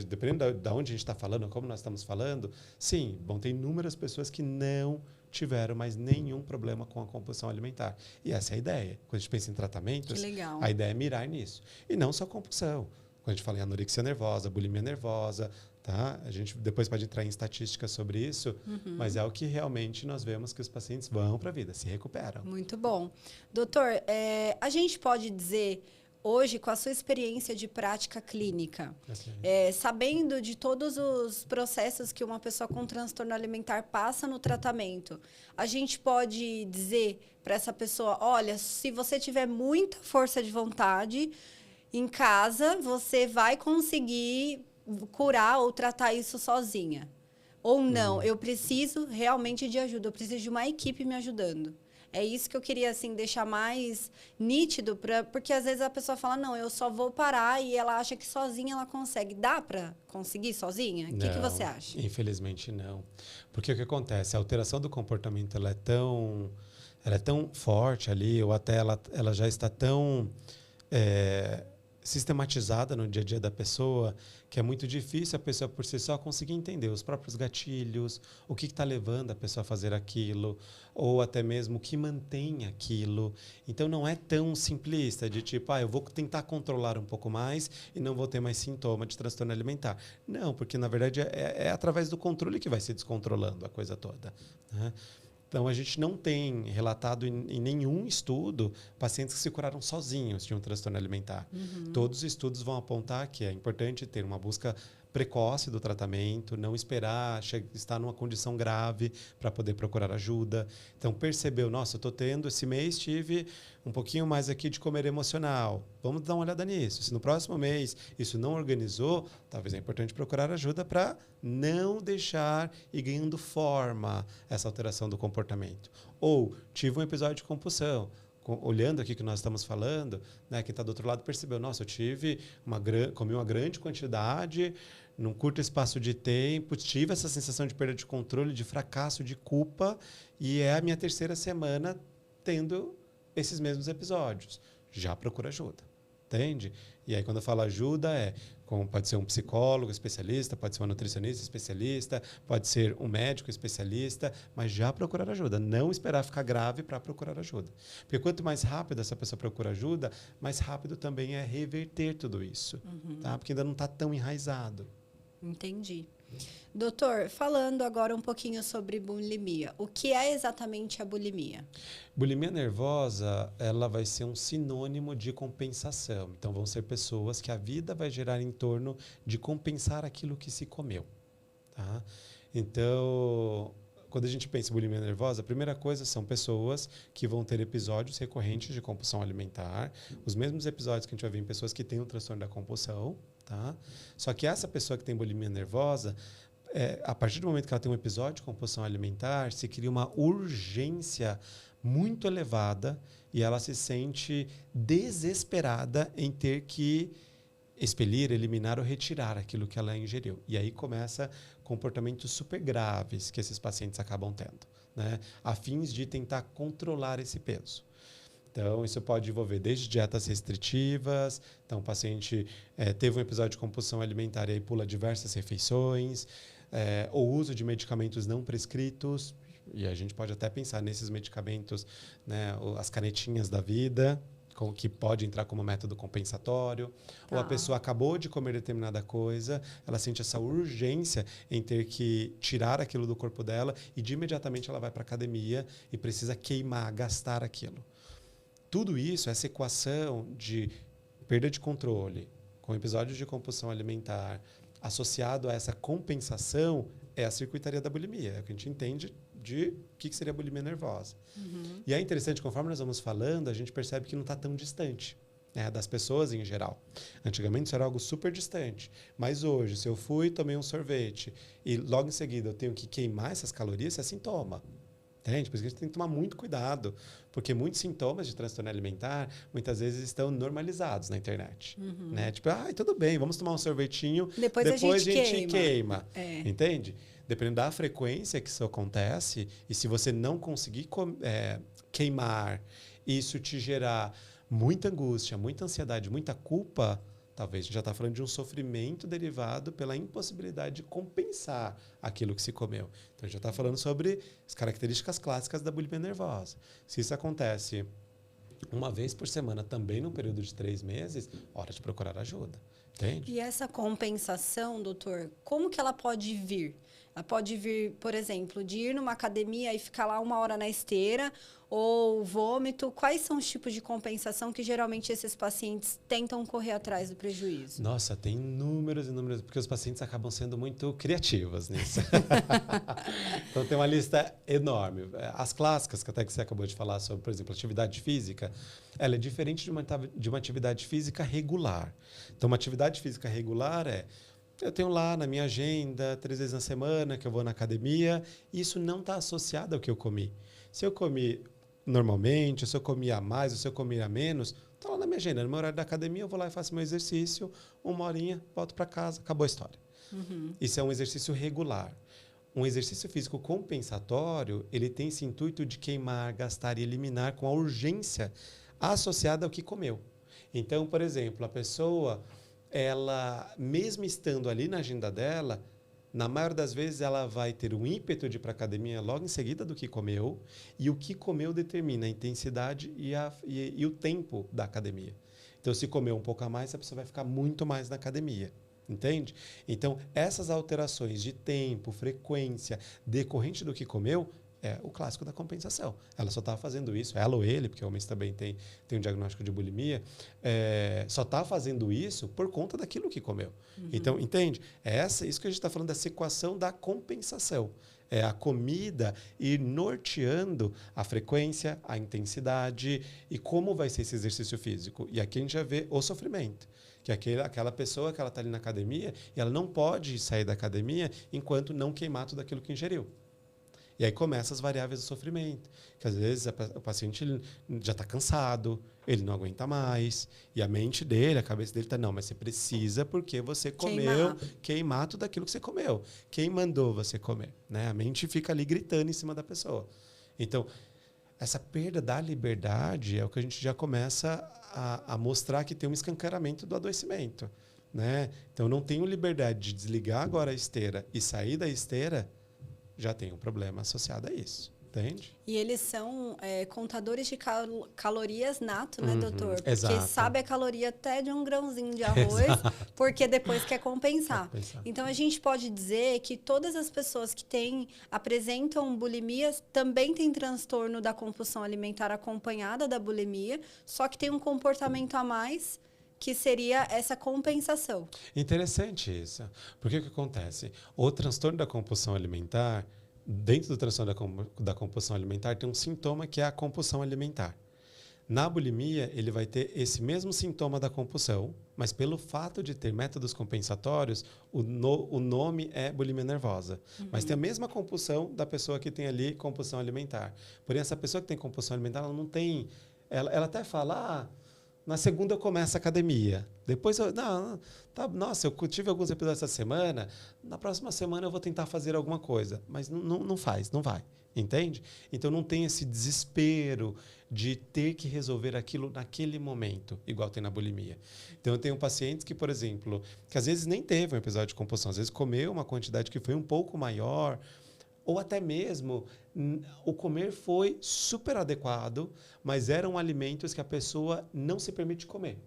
dependendo de onde a gente está falando, como nós estamos falando, sim, vão ter inúmeras pessoas que não tiveram mais nenhum problema com a compulsão alimentar. E essa é a ideia. Quando a gente pensa em tratamentos, a ideia é mirar nisso. E não só compulsão. Quando a gente fala em anorexia nervosa, bulimia nervosa, tá? A gente depois pode entrar em estatísticas sobre isso, mas é o que realmente nós vemos que os pacientes vão para a vida, se recuperam. Muito bom. Doutor, a gente pode dizer hoje, com a sua experiência de prática clínica, sabendo de todos os processos que uma pessoa com transtorno alimentar passa no tratamento, a gente pode dizer para essa pessoa, olha, se você tiver muita força de vontade, em casa você vai conseguir curar ou tratar isso sozinha. Ou não, eu preciso realmente de ajuda, eu preciso de uma equipe me ajudando. É isso que eu queria assim deixar mais nítido, porque às vezes a pessoa fala, não, eu só vou parar e ela acha que sozinha ela consegue. Dá para conseguir sozinha? O que você acha? Infelizmente não. Porque o que acontece? A alteração do comportamento ela é tão forte ali, ou até ela já está tão sistematizada no dia a dia da pessoa, que é muito difícil a pessoa por si só conseguir entender os próprios gatilhos, o que está levando a pessoa a fazer aquilo, ou até mesmo o que mantém aquilo. Então, não é tão simplista de tipo, eu vou tentar controlar um pouco mais e não vou ter mais sintoma de transtorno alimentar. Não, porque, na verdade, é através do controle que vai se descontrolando a coisa toda, né? Então, a gente não tem relatado em nenhum estudo pacientes que se curaram sozinhos de um transtorno alimentar. Todos os estudos vão apontar que é importante ter uma busca precoce do tratamento, não esperar estar numa condição grave para poder procurar ajuda. Então, percebeu, nossa, eu estou tendo, esse mês tive um pouquinho mais aqui de comer emocional. Vamos dar uma olhada nisso. Se no próximo mês isso não organizou, talvez é importante procurar ajuda para não deixar ir ganhando forma essa alteração do comportamento. Ou tive um episódio de compulsão. Olhando aqui que nós estamos falando, né, quem está do outro lado percebeu, nossa, eu comi uma grande quantidade, num curto espaço de tempo, tive essa sensação de perda de controle, de fracasso, de culpa, e é a minha 3ª semana tendo esses mesmos episódios. Já procura ajuda. Entende? E aí, quando eu falo ajuda, pode ser um psicólogo especialista, pode ser uma nutricionista especialista, pode ser um médico especialista, mas já procurar ajuda. Não esperar ficar grave para procurar ajuda. Porque quanto mais rápido essa pessoa procura ajuda, mais rápido também é reverter tudo isso. Tá? Porque ainda não está tão enraizado. Entendi. Doutor, falando agora um pouquinho sobre bulimia. O que é exatamente a bulimia? Bulimia nervosa, ela vai ser um sinônimo de compensação. Então, vão ser pessoas que a vida vai gerar em torno de compensar aquilo que se comeu. Tá? Então, quando a gente pensa em bulimia nervosa, a primeira coisa são pessoas que vão ter episódios recorrentes de compulsão alimentar. Os mesmos episódios que a gente vai ver em pessoas que têm um transtorno da compulsão. Tá? Só que essa pessoa que tem bulimia nervosa, a partir do momento que ela tem um episódio de compulsão alimentar, se cria uma urgência muito elevada e ela se sente desesperada em ter que expelir, eliminar ou retirar aquilo que ela ingeriu. E aí começa comportamentos super graves que esses pacientes acabam tendo, né? A fins de tentar controlar esse peso. Então, isso pode envolver desde dietas restritivas, então o paciente teve um episódio de compulsão alimentar e aí pula diversas refeições, ou uso de medicamentos não prescritos, e a gente pode até pensar nesses medicamentos, né, as canetinhas da vida, que pode entrar como método compensatório, ou a pessoa acabou de comer determinada coisa, ela sente essa urgência em ter que tirar aquilo do corpo dela e de imediatamente ela vai para a academia e precisa queimar, gastar aquilo. Tudo isso, essa equação de perda de controle, com episódios de compulsão alimentar, associado a essa compensação, é a circuitaria da bulimia. É o que a gente entende de o que seria a bulimia nervosa. E é interessante, conforme nós vamos falando, a gente percebe que não está tão distante, né, das pessoas em geral. Antigamente isso era algo super distante. Mas hoje, se eu fui e tomei um sorvete e logo em seguida eu tenho que queimar essas calorias, isso é sintoma. Entende? Por isso que a gente tem que tomar muito cuidado, porque muitos sintomas de transtorno alimentar muitas vezes estão normalizados na internet. Né? Tipo, tudo bem, vamos tomar um sorvetinho, depois a gente queima. Entende? Dependendo da frequência que isso acontece, e se você não conseguir queimar, isso te gerar muita angústia, muita ansiedade, muita culpa, talvez a gente já está falando de um sofrimento derivado pela impossibilidade de compensar aquilo que se comeu. Então, a gente já está falando sobre as características clássicas da bulimia nervosa. Se isso acontece uma vez por semana, também num período de 3 meses, hora de procurar ajuda. Entende? E essa compensação, doutor, como que ela pode vir? Ela pode vir, por exemplo, de ir numa academia e ficar lá 1 hora na esteira, ou vômito. Quais são os tipos de compensação que geralmente esses pacientes tentam correr atrás do prejuízo? Nossa, tem inúmeros, porque os pacientes acabam sendo muito criativos nisso. Então, tem uma lista enorme. As clássicas, que até que você acabou de falar sobre, por exemplo, atividade física, ela é diferente de uma atividade física regular. Então, uma atividade física regular eu tenho lá na minha agenda 3 vezes na semana que eu vou na academia, e isso não está associado ao que eu comi. Se eu comi normalmente, se eu comi a mais, ou se eu comi a menos, está lá na minha agenda. No meu horário da academia, eu vou lá e faço meu exercício, 1 horinha, volto para casa, acabou a história. Isso é um exercício regular. Um exercício físico compensatório, ele tem esse intuito de queimar, gastar e eliminar com a urgência associada ao que comeu. Então, por exemplo, a pessoa, ela, mesmo estando ali na agenda dela, na maior das vezes ela vai ter um ímpeto de ir para a academia logo em seguida do que comeu, e o que comeu determina a intensidade e o tempo da academia. Então, se comer um pouco a mais, a pessoa vai ficar muito mais na academia. Entende? Então, essas alterações de tempo, frequência, decorrente do que comeu, é o clássico da compensação. Ela só está fazendo isso, ela ou ele, porque homens também tem um diagnóstico de bulimia, só está fazendo isso por conta daquilo que comeu. Então, entende? Isso que a gente está falando dessa equação da compensação. É a comida ir norteando a frequência, a intensidade e como vai ser esse exercício físico. E aqui a gente já vê o sofrimento. Que aquela pessoa que ela está ali na academia e ela não pode sair da academia enquanto não queimar tudo aquilo que ingeriu. E aí começam as variáveis do sofrimento, que às vezes o paciente ele já está cansado, ele não aguenta mais, e a mente dele, a cabeça dele está, não, mas você precisa porque você comeu, queimar tudo aquilo que você comeu. Quem mandou você comer? Né? A mente fica ali gritando em cima da pessoa. Então, essa perda da liberdade é o que a gente já começa a mostrar que tem um escancaramento do adoecimento, né? Então, não tenho liberdade de desligar agora a esteira e sair da esteira, já tem um problema associado a isso, entende? E eles são contadores de calorias nato, né, doutor? Porque exato. sabe a caloria até de um grãozinho de arroz, porque depois quer compensar. Compensar. Então, a gente pode dizer que todas as pessoas que apresentam bulimias também têm transtorno da compulsão alimentar acompanhada da bulimia, só que tem um comportamento a mais, que seria essa compensação. Interessante isso. Porque o que acontece? O transtorno da compulsão alimentar, dentro do transtorno da compulsão alimentar, tem um sintoma que é a compulsão alimentar. Na bulimia, ele vai ter esse mesmo sintoma da compulsão, mas pelo fato de ter métodos compensatórios, o nome é bulimia nervosa. Mas tem a mesma compulsão da pessoa que tem ali compulsão alimentar. Porém, essa pessoa que tem compulsão alimentar, ela não tem... Ela até fala... na segunda eu começo a academia. Depois nossa, eu tive alguns episódios essa semana. Na próxima semana eu vou tentar fazer alguma coisa. Mas não faz, não vai. Entende? Então não tem esse desespero de ter que resolver aquilo naquele momento, igual tem na bulimia. Então eu tenho pacientes que, por exemplo, que às vezes nem teve um episódio de compulsão, às vezes comeu uma quantidade que foi um pouco maior, ou até mesmo o comer foi super adequado, mas eram alimentos que a pessoa não se permite comer.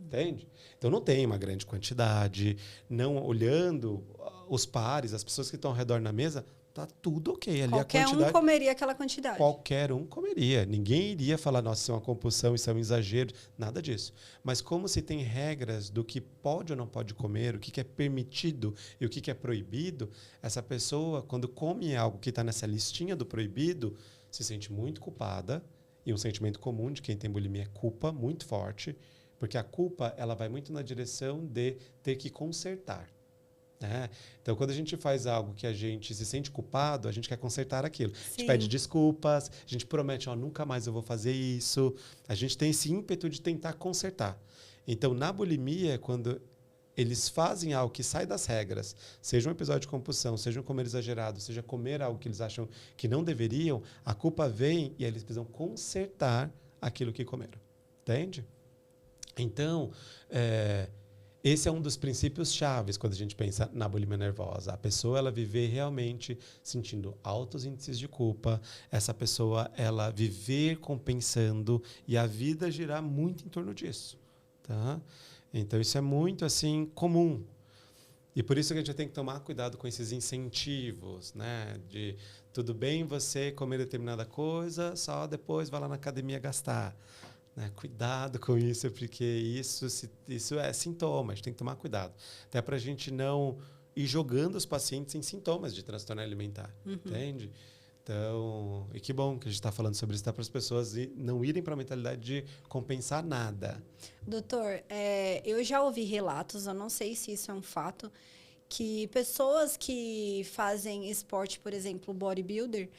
Entende? Então não tem uma grande quantidade, não olhando os pares, as pessoas que estão ao redor na mesa, tá tudo ok. Ali Qualquer um comeria aquela quantidade. Qualquer um comeria. Ninguém iria falar, nossa, isso é uma compulsão, isso é um exagero, nada disso. Mas como se tem regras do que pode ou não pode comer, o que é permitido e o que é proibido, essa pessoa, quando come algo que está nessa listinha do proibido, se sente muito culpada. E um sentimento comum de quem tem bulimia é culpa, muito forte, porque a culpa ela vai muito na direção de ter que consertar. Então, quando a gente faz algo que a gente se sente culpado, a gente quer consertar aquilo. A gente pede desculpas, a gente promete, nunca mais eu vou fazer isso. A gente tem esse ímpeto de tentar consertar. Então, na bulimia, quando eles fazem algo que sai das regras, seja um episódio de compulsão, seja um comer exagerado, seja comer algo que eles acham que não deveriam, a culpa vem e aí eles precisam consertar aquilo que comeram. Entende? Então, esse é um dos princípios chaves quando a gente pensa na bulimia nervosa. A pessoa ela viver realmente sentindo altos índices de culpa, essa pessoa ela viver compensando e a vida girar muito em torno disso. Tá? Então, isso é muito assim comum. E por isso que a gente tem que tomar cuidado com esses incentivos, né? De tudo bem você comer determinada coisa, só depois vai lá na academia gastar. Né? Cuidado com isso, porque isso é sintoma, a gente tem que tomar cuidado. Até para a gente não ir jogando os pacientes em sintomas de transtorno alimentar, entende? Então, e que bom que a gente está falando sobre isso, para as pessoas não irem para a mentalidade de compensar nada. Doutor, eu já ouvi relatos, eu não sei se isso é um fato, que pessoas que fazem esporte, por exemplo, bodybuilder,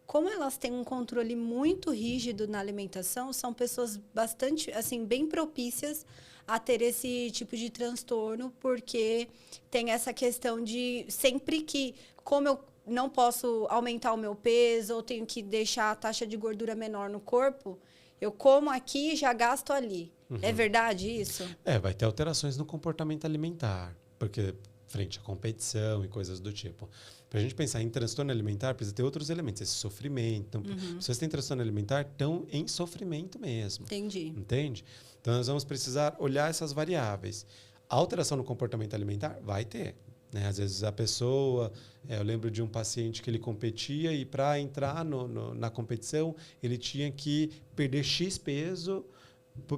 como elas têm um controle muito rígido na alimentação, são pessoas bastante, assim, bem propícias a ter esse tipo de transtorno, porque tem essa questão de sempre que, como eu não posso aumentar o meu peso, ou tenho que deixar a taxa de gordura menor no corpo, eu como aqui e já gasto ali. É verdade isso? Vai ter alterações no comportamento alimentar, porque frente à competição e coisas do tipo. Para a gente pensar em transtorno alimentar, precisa ter outros elementos, esse sofrimento. Então, pessoas que têm transtorno alimentar estão em sofrimento mesmo. Entendi. Entende? Então, nós vamos precisar olhar essas variáveis. A alteração no comportamento alimentar vai ter. Né? Às vezes, a pessoa... eu lembro de um paciente que ele competia e, para entrar na competição, ele tinha que perder X peso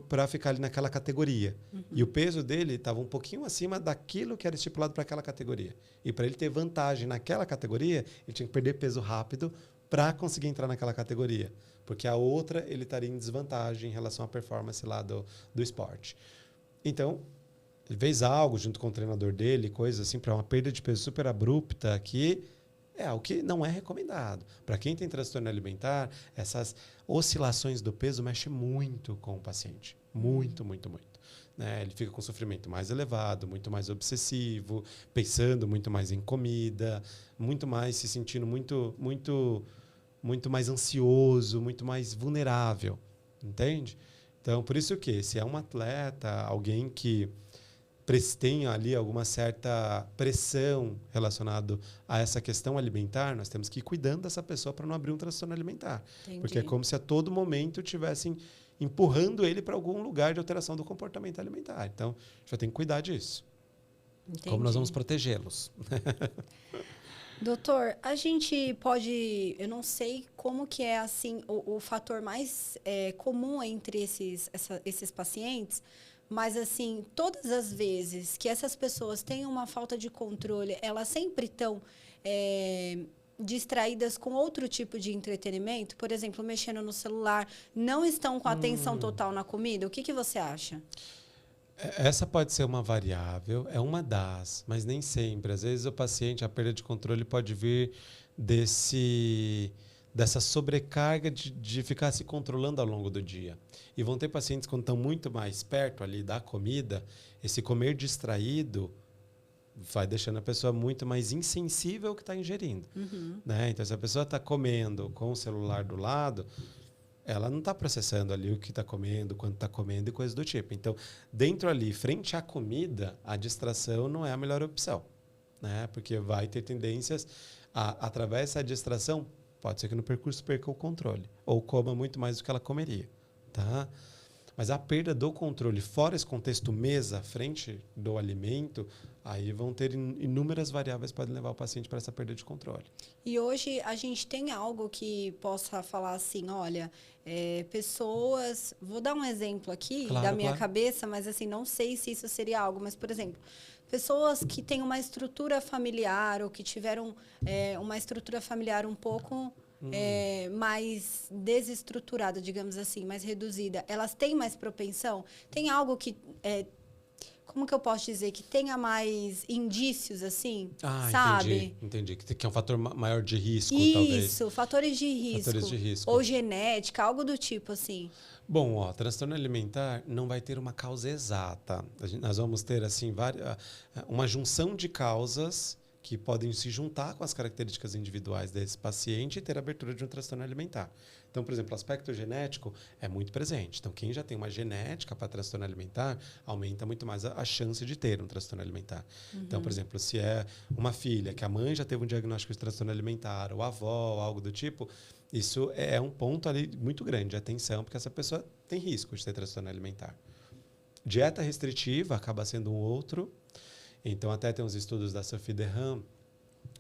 para ficar ali naquela categoria. E o peso dele estava um pouquinho acima daquilo que era estipulado para aquela categoria. E para ele ter vantagem naquela categoria, ele tinha que perder peso rápido para conseguir entrar naquela categoria. Porque a outra, ele estaria em desvantagem em relação à performance lá do esporte. Então, ele fez algo junto com o treinador dele, coisas assim, para uma perda de peso super abrupta, que é algo que não é recomendado. Para quem tem transtorno alimentar, essas oscilações do peso mexem muito com o paciente. Muito, muito, muito. Né? Ele fica com sofrimento mais elevado, muito mais obsessivo, pensando muito mais em comida, muito mais se sentindo muito, muito muito mais ansioso, muito mais vulnerável, entende? Então, por isso que se é um atleta, alguém que tem ali alguma certa pressão relacionada a essa questão alimentar, nós temos que ir cuidando dessa pessoa para não abrir um transtorno alimentar. Entendi. Porque é como se a todo momento tivessem empurrando ele para algum lugar de alteração do comportamento alimentar. Então, já tem que cuidar disso. Entendi. Como nós vamos protegê-los. Doutor, a gente pode, eu não sei como que é assim o fator mais comum entre esses pacientes, mas assim, todas as vezes que essas pessoas têm uma falta de controle, elas sempre estão distraídas com outro tipo de entretenimento, por exemplo, mexendo no celular, não estão com atenção total na comida. O que você acha? Essa pode ser uma variável, é uma das, mas nem sempre. Às vezes o paciente, a perda de controle pode vir dessa sobrecarga de ficar se controlando ao longo do dia. E vão ter pacientes quando estão muito mais perto ali da comida, esse comer distraído vai deixando a pessoa muito mais insensível ao que está ingerindo. Né? Então, se a pessoa está comendo com o celular do lado, ela não está processando ali o que está comendo, quanto está comendo e coisas do tipo. Então, dentro ali, frente à comida, a distração não é a melhor opção. Né? Porque vai ter tendências através dessa distração, pode ser que no percurso perca o controle ou coma muito mais do que ela comeria. Tá? Mas a perda do controle, fora esse contexto mesa, frente do alimento, aí vão ter inúmeras variáveis que podem levar o paciente para essa perda de controle. E hoje a gente tem algo que possa falar assim, olha, pessoas... Vou dar um exemplo aqui da minha cabeça, mas assim, não sei se isso seria algo. Mas, por exemplo, pessoas que têm uma estrutura familiar ou que tiveram uma estrutura familiar um pouco... mais desestruturada, digamos assim, mais reduzida, elas têm mais propensão? Tem algo que, como que eu posso dizer, que tenha mais indícios, assim, sabe? Entendi. Que é um fator maior de risco, talvez. Isso, fatores de risco. Fatores de risco. Ou genética, algo do tipo, assim. Bom, transtorno alimentar não vai ter uma causa exata. Nós vamos ter, assim, uma junção de causas que podem se juntar com as características individuais desse paciente e ter abertura de um transtorno alimentar. Então, por exemplo, o aspecto genético é muito presente. Então, quem já tem uma genética para transtorno alimentar, aumenta muito mais a chance de ter um transtorno alimentar. Então, por exemplo, se é uma filha que a mãe já teve um diagnóstico de transtorno alimentar, ou a avó, ou algo do tipo, isso é um ponto ali muito grande de atenção, porque essa pessoa tem risco de ter transtorno alimentar. Dieta restritiva acaba sendo um outro. Então, até tem uns estudos da Sophie Derham,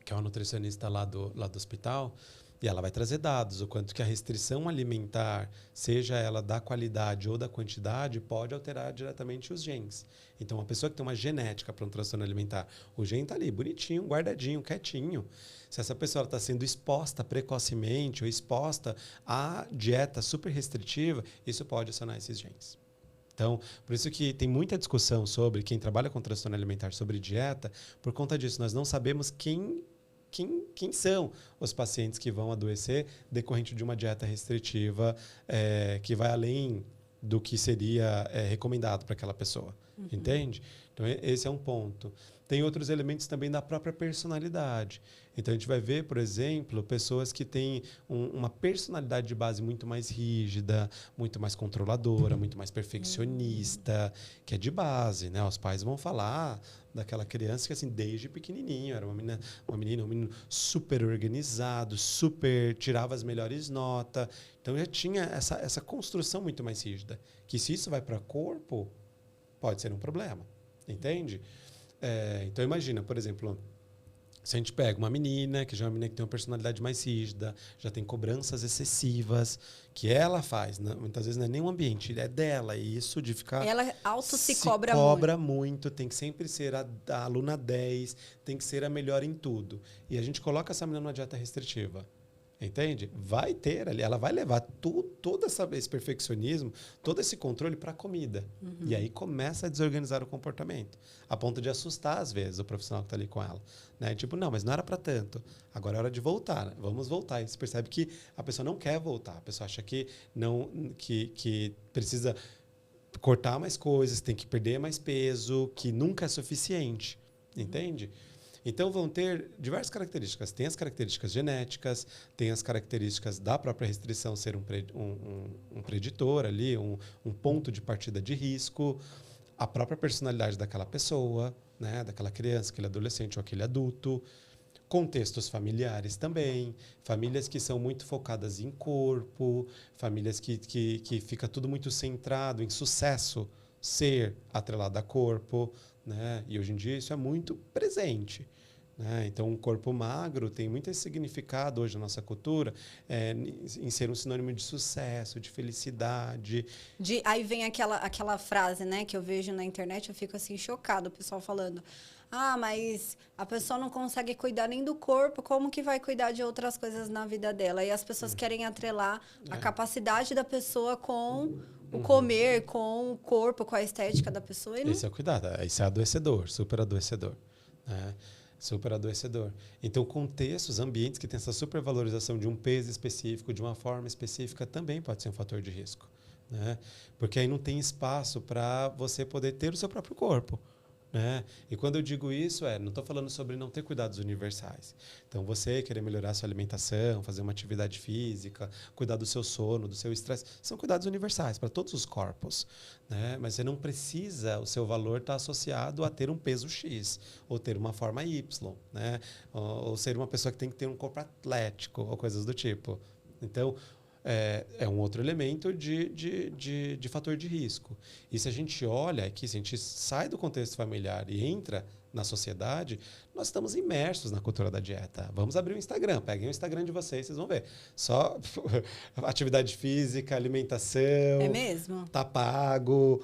que é uma nutricionista lá do hospital, e ela vai trazer dados, o quanto que a restrição alimentar, seja ela da qualidade ou da quantidade, pode alterar diretamente os genes. Então, uma pessoa que tem uma genética para um transtorno alimentar, o gene está ali, bonitinho, guardadinho, quietinho. Se essa pessoa está sendo exposta precocemente ou exposta à dieta super restritiva, isso pode acionar esses genes. Então, por isso que tem muita discussão sobre quem trabalha com transtorno alimentar, sobre dieta, por conta disso. Nós não sabemos quem são os pacientes que vão adoecer decorrente de uma dieta restritiva que vai além do que seria recomendado para aquela pessoa. Entende? Então, esse é um ponto. Tem outros elementos também da própria personalidade. Então, a gente vai ver, por exemplo, pessoas que têm uma personalidade de base muito mais rígida, muito mais controladora, muito mais perfeccionista, que é de base, né? Os pais vão falar daquela criança que, assim, desde pequenininho, era um menino super organizado, super tirava as melhores notas. Então, já tinha essa construção muito mais rígida, que se isso vai para o corpo, pode ser um problema, entende? Então, imagina, por exemplo, se a gente pega uma menina, que já é uma menina que tem uma personalidade mais rígida, já tem cobranças excessivas, que ela faz, né? Muitas vezes não é nem o ambiente, é dela. E isso de ficar... Ela se cobra muito, tem que sempre ser a aluna 10, tem que ser a melhor em tudo. E a gente coloca essa menina numa dieta restritiva. Entende? Vai ter ali, ela vai levar todo esse perfeccionismo, todo esse controle para a comida. E aí começa a desorganizar o comportamento, a ponto de assustar, às vezes, o profissional que está ali com ela. Né? Tipo, não, mas não era para tanto. Agora é hora de voltar. Né? Vamos voltar. E você percebe que a pessoa não quer voltar. A pessoa acha que precisa cortar mais coisas, tem que perder mais peso, que nunca é suficiente. Entende? Então, vão ter diversas características. Tem as características genéticas, tem as características da própria restrição ser um preditor ali, um ponto de partida de risco, a própria personalidade daquela pessoa, né, daquela criança, aquele adolescente ou aquele adulto, contextos familiares também, famílias que são muito focadas em corpo, famílias que fica tudo muito centrado em sucesso, ser atrelado a corpo, né? E hoje em dia isso é muito presente, né? Então, um corpo magro tem muito esse significado hoje na nossa cultura, em ser um sinônimo de sucesso, de felicidade. Aí vem aquela frase, né, que eu vejo na internet, eu fico assim chocado, o pessoal falando: ah, mas a pessoa não consegue cuidar nem do corpo, como que vai cuidar de outras coisas na vida dela? E as pessoas querem atrelar a capacidade da pessoa com o comer, com o corpo, com a estética da pessoa. E não... Esse é o cuidado, esse é adoecedor, super adoecedor, né? Super adoecedor. Então, contextos, ambientes que têm essa supervalorização de um peso específico, de uma forma específica, também pode ser um fator de risco, né? Porque aí não tem espaço para você poder ter o seu próprio corpo, né? E quando eu digo isso, não estou falando sobre não ter cuidados universais. Então, você querer melhorar a sua alimentação, fazer uma atividade física, cuidar do seu sono, do seu estresse, são cuidados universais para todos os corpos, né? Mas você não precisa, o seu valor está associado a ter um peso X, ou ter uma forma Y, né? Ou ser uma pessoa que tem que ter um corpo atlético, ou coisas do tipo. Então, é um outro elemento de fator de risco. E se a gente olha aqui, se a gente sai do contexto familiar e entra na sociedade, nós estamos imersos na cultura da dieta. Vamos abrir o Instagram, peguem o Instagram de vocês vão ver. Só atividade física, alimentação. É mesmo? Tá pago,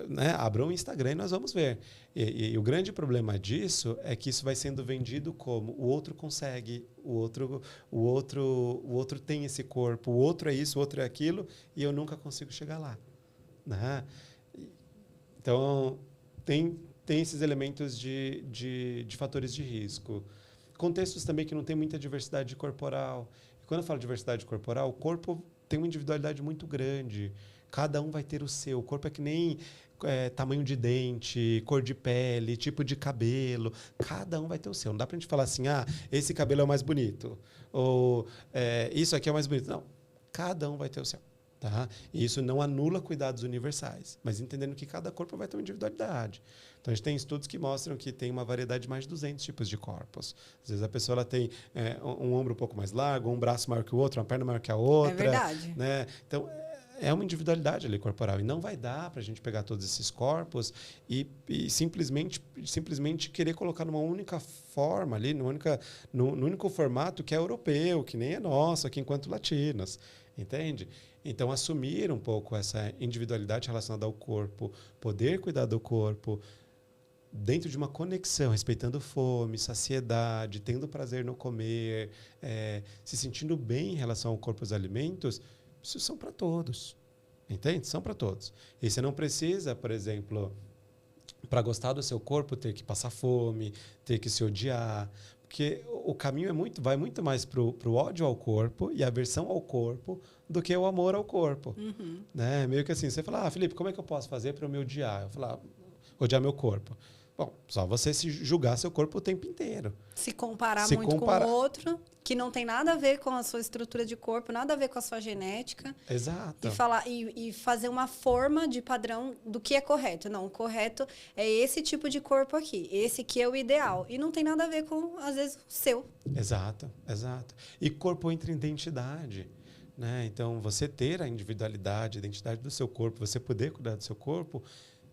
né? Abram o Instagram e nós vamos ver. E o grande problema disso é que isso vai sendo vendido como o outro consegue, o outro tem esse corpo, o outro é isso, o outro é aquilo, e eu nunca consigo chegar lá, né? Então, tem esses elementos de fatores de risco. Contextos também que não tem muita diversidade corporal. E quando eu falo diversidade corporal, o corpo tem uma individualidade muito grande. Cada um vai ter o seu. O corpo é que nem tamanho de dente, cor de pele, tipo de cabelo. Cada um vai ter o seu. Não dá para a gente falar assim, esse cabelo é o mais bonito. Ou isso aqui é o mais bonito. Não. Cada um vai ter o seu. Tá? E isso não anula cuidados universais, mas entendendo que cada corpo vai ter uma individualidade. Então, a gente tem estudos que mostram que tem uma variedade de mais de 200 tipos de corpos. Às vezes, a pessoa ela tem um ombro um pouco mais largo, um braço maior que o outro, uma perna maior que a outra. É verdade. Né? Então, é uma individualidade ali corporal. E não vai dar para a gente pegar todos esses corpos e simplesmente querer colocar numa única forma, ali, no único formato que é europeu, que nem é nosso aqui enquanto latinos. Entende? Então, assumir um pouco essa individualidade relacionada ao corpo, poder cuidar do corpo, dentro de uma conexão, respeitando fome, saciedade, tendo prazer no comer, se sentindo bem em relação ao corpo e aos alimentos, isso são para todos. Entende? São para todos. E você não precisa, por exemplo, para gostar do seu corpo, ter que passar fome, ter que se odiar. Porque o caminho vai muito mais para o ódio ao corpo e a aversão ao corpo do que o amor ao corpo. Uhum. Né? Meio que assim, você fala, Felipe, como é que eu posso fazer para eu me odiar? Eu falo, odiar meu corpo. Bom, só você se julgar seu corpo o tempo inteiro. Se comparar muito com o outro, que não tem nada a ver com a sua estrutura de corpo, nada a ver com a sua genética. Exato. E fazer uma forma de padrão do que é correto. Não, o correto é esse tipo de corpo aqui. Esse que é o ideal. E não tem nada a ver com, às vezes, o seu. Exato, exato. E corpo entra em identidade. Né? Então, você ter a individualidade, a identidade do seu corpo, você poder cuidar do seu corpo,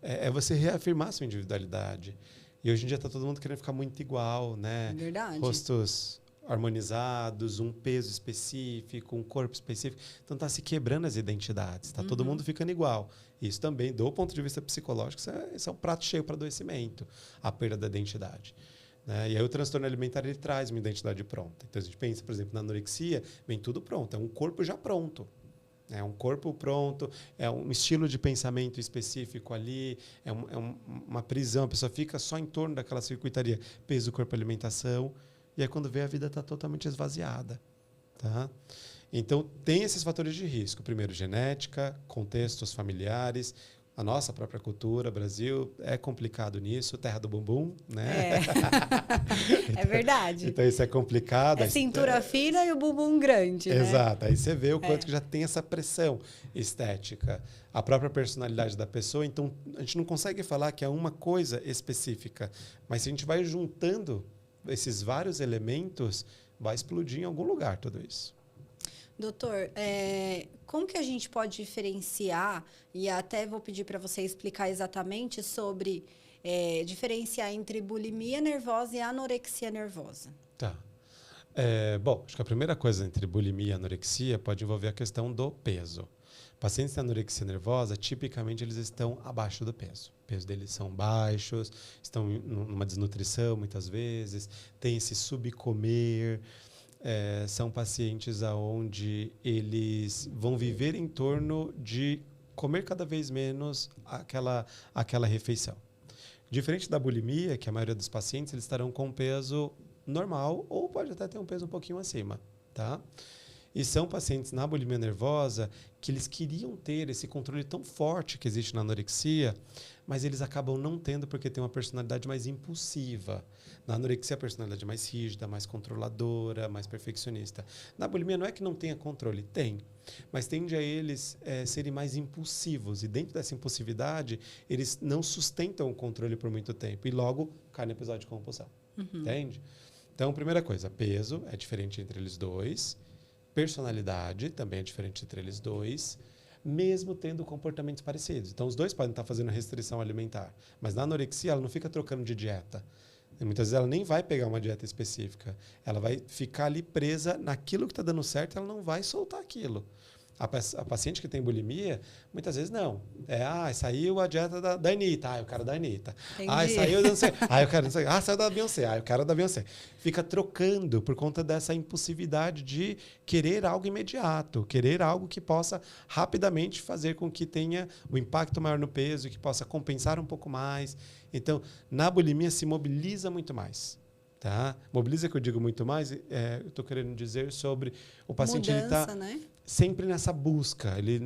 é você reafirmar a sua individualidade. E hoje em dia está todo mundo querendo ficar muito igual, né? Verdade. Rostos harmonizados, um peso específico, um corpo específico. Então está se quebrando as identidades, está todo mundo ficando igual. Isso também, do ponto de vista psicológico, isso é um prato cheio para adoecimento, a perda da identidade. Né? E aí o transtorno alimentar ele traz uma identidade pronta. Então a gente pensa, por exemplo, na anorexia, vem tudo pronto, é um corpo já pronto. É um corpo pronto, é um estilo de pensamento específico ali, uma prisão, a pessoa fica só em torno daquela circuitaria, peso, corpo, alimentação, e aí quando vê a vida está totalmente esvaziada. Tá? Então, tem esses fatores de risco. Primeiro, genética, contextos familiares, a nossa própria cultura, Brasil, é complicado nisso, terra do bumbum, né? É verdade. Então isso é complicado. É cintura fina e o bumbum grande, né? Exato. Aí você vê o quanto que já tem essa pressão estética. A própria personalidade da pessoa. Então, a gente não consegue falar que é uma coisa específica. Mas se a gente vai juntando esses vários elementos, vai explodir em algum lugar tudo isso. Doutor, como que a gente pode diferenciar, e até vou pedir para você explicar exatamente sobre diferenciar entre bulimia nervosa e anorexia nervosa? Tá. Bom, acho que a primeira coisa entre bulimia e anorexia pode envolver a questão do peso. Pacientes de anorexia nervosa, tipicamente, eles estão abaixo do peso. O peso deles são baixos, estão numa desnutrição, muitas vezes, tem esse subcomer. São pacientes onde eles vão viver em torno de comer cada vez menos aquela refeição. Diferente da bulimia, que a maioria dos pacientes eles estarão com peso normal ou pode até ter um peso um pouquinho acima, tá? E são pacientes na bulimia nervosa que eles queriam ter esse controle tão forte que existe na anorexia, mas eles acabam não tendo porque tem uma personalidade mais impulsiva. Na anorexia, a personalidade é mais rígida, mais controladora, mais perfeccionista. Na bulimia, não é que não tenha controle, tem. Mas tende a eles serem mais impulsivos. E dentro dessa impulsividade, eles não sustentam o controle por muito tempo. E logo, cai no episódio de compulsão. Entende? Então, primeira coisa, peso é diferente entre eles dois. Personalidade também é diferente entre eles dois, mesmo tendo comportamentos parecidos. Então, os dois podem estar fazendo restrição alimentar, mas na anorexia ela não fica trocando de dieta. E muitas vezes ela nem vai pegar uma dieta específica. Ela vai ficar ali presa naquilo que está dando certo, ela não vai soltar aquilo. A paciente que tem bulimia, muitas vezes não. Saiu a dieta da Anitta. Eu quero da Anitta. Saiu da não sei. Eu quero não sei. Saiu da Beyoncé. Eu quero da Beyoncé. Fica trocando por conta dessa impulsividade de querer algo imediato, querer algo que possa rapidamente fazer com que tenha o impacto maior no peso, que possa compensar um pouco mais. Então, na bulimia se mobiliza muito mais. Tá? Mobiliza, que eu digo muito mais, eu estou querendo dizer sobre o paciente. Mudança, ele está né? sempre nessa busca. Ele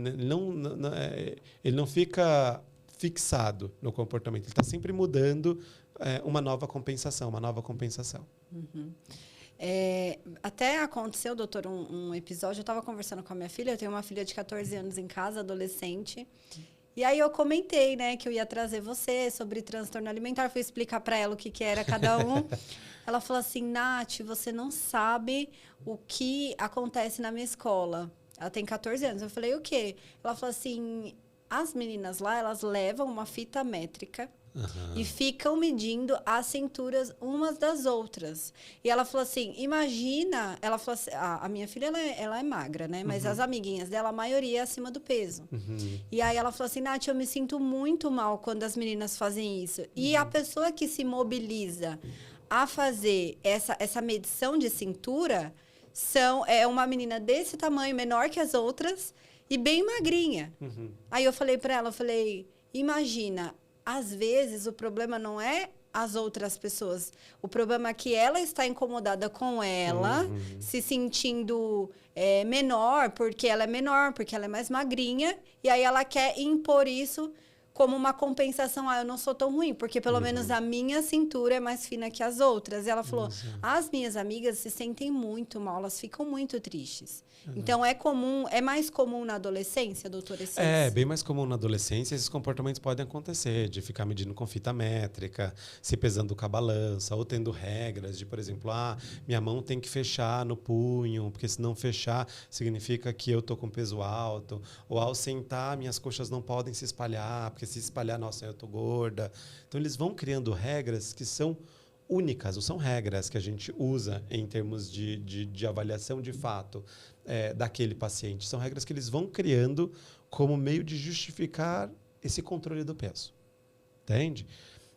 não fica fixado no comportamento. Ele está sempre mudando uma nova compensação, Até aconteceu, doutor, um episódio. Eu estava conversando com a minha filha. Eu tenho uma filha de 14 anos em casa, adolescente. E aí eu comentei, né, que eu ia trazer você sobre transtorno alimentar. Fui explicar para ela o que era cada um. Ela falou assim, Nath, você não sabe o que acontece na minha escola. Ela tem 14 anos. Eu falei, o quê? Ela falou assim, as meninas lá, elas levam uma fita métrica e ficam medindo as cinturas umas das outras. E ela falou assim, imagina... Ela falou assim, a minha filha, ela é magra, né? Mas as amiguinhas dela, a maioria é acima do peso. E aí ela falou assim, Nath, eu me sinto muito mal quando as meninas fazem isso. E a pessoa que se mobiliza a fazer essa medição de cintura é uma menina desse tamanho, menor que as outras, e bem magrinha. Aí eu falei para ela, imagina, às vezes o problema não é as outras pessoas. O problema é que ela está incomodada com ela, se sentindo menor, porque ela é mais magrinha, e aí ela quer impor isso como uma compensação. Eu não sou tão ruim, porque pelo menos a minha cintura é mais fina que as outras. E ela falou, as minhas amigas se sentem muito mal, elas ficam muito tristes. Então, é mais comum na adolescência, doutora? Bem mais comum na adolescência. Esses comportamentos podem acontecer, de ficar medindo com fita métrica, se pesando com a balança, ou tendo regras de, por exemplo, minha mão tem que fechar no punho, porque se não fechar, significa que eu estou com peso alto. Ou ao sentar, minhas coxas não podem se espalhar, porque se espalhar, nossa, eu estou gorda. Então, eles vão criando regras que são únicas, ou são regras que a gente usa em termos de avaliação de fato daquele paciente. São regras que eles vão criando como meio de justificar esse controle do peso. Entende?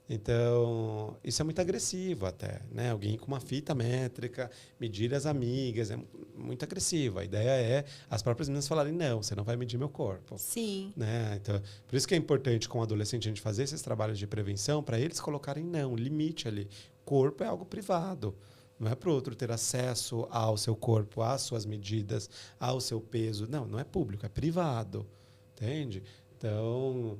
Então, isso é muito agressivo até, né? Alguém com uma fita métrica, medir as amigas, é muito agressivo. A ideia é as próprias meninas falarem, não, você não vai medir meu corpo. Sim. Né? Então, por isso que é importante, com o adolescente, a gente fazer esses trabalhos de prevenção para eles colocarem, não, limite ali. Corpo é algo privado. Não é para o outro ter acesso ao seu corpo, às suas medidas, ao seu peso. Não é público, é privado. Entende? Então,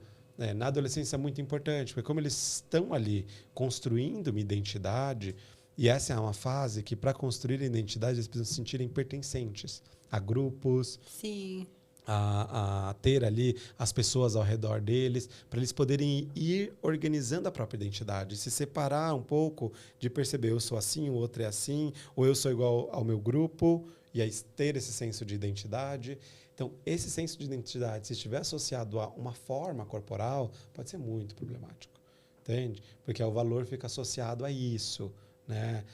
Na adolescência é muito importante, porque como eles estão ali construindo uma identidade, e essa é uma fase que, para construir a identidade, eles precisam se sentirem pertencentes a grupos, Sim. a ter ali as pessoas ao redor deles, para eles poderem ir organizando a própria identidade, se separar um pouco de perceber eu sou assim, o outro é assim, ou eu sou igual ao meu grupo, e aí ter esse senso de identidade. Então, esse senso de identidade, se estiver associado a uma forma corporal, pode ser muito problemático, entende? Porque o valor fica associado a isso, né?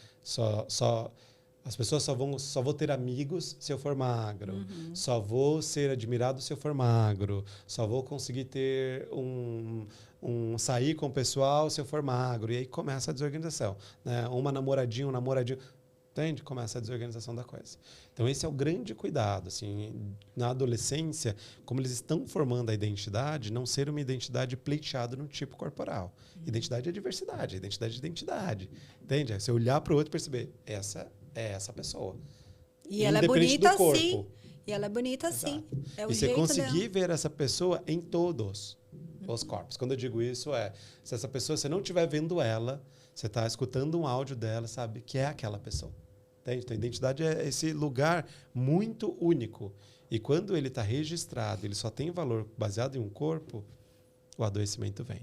As pessoas só vou ter amigos se eu for magro. Só vou ser admirado se eu for magro. Só vou conseguir ter sair com o pessoal se eu for magro. E aí começa a desorganização, né? Um namoradinho. Entende? Começa a desorganização da coisa. Então, esse é o grande cuidado. Assim, na adolescência, como eles estão formando a identidade, não ser uma identidade pleiteada no tipo corporal. Identidade é diversidade, identidade é identidade. Entende? É você olhar para o outro e perceber, essa é essa pessoa. E ela é bonita do corpo. assim. E ela é bonita assim. É o E você jeito conseguir dela. ver essa pessoa em todos os corpos. Quando eu digo isso, se essa pessoa, você não estiver vendo ela, você está escutando um áudio dela, sabe que é aquela pessoa. Entende? Então, a identidade é esse lugar muito único. E quando ele está registrado, ele só tem valor baseado em um corpo, o adoecimento vem.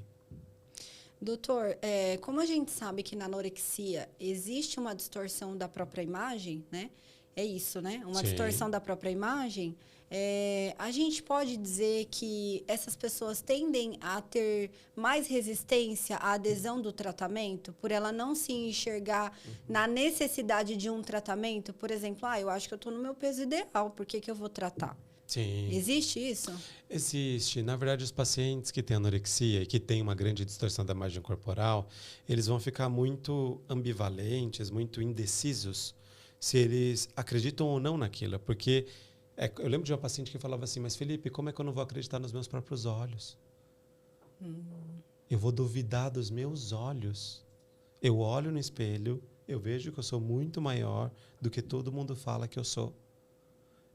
Doutor, como a gente sabe que na anorexia existe uma distorção da própria imagem, né? É isso, né? Uma Sim. distorção da própria imagem. A gente pode dizer que essas pessoas tendem a ter mais resistência à adesão do tratamento, por ela não se enxergar na necessidade de um tratamento? Por exemplo, eu acho que eu estou no meu peso ideal, por que eu vou tratar? Sim. Existe isso? Existe. Na verdade, os pacientes que têm anorexia e que têm uma grande distorção da imagem corporal, eles vão ficar muito ambivalentes, muito indecisos, se eles acreditam ou não naquilo. Porque eu lembro de uma paciente que falava assim, mas Felipe, como é que eu não vou acreditar nos meus próprios olhos? Eu vou duvidar dos meus olhos. Eu olho no espelho, eu vejo que eu sou muito maior do que todo mundo fala que eu sou.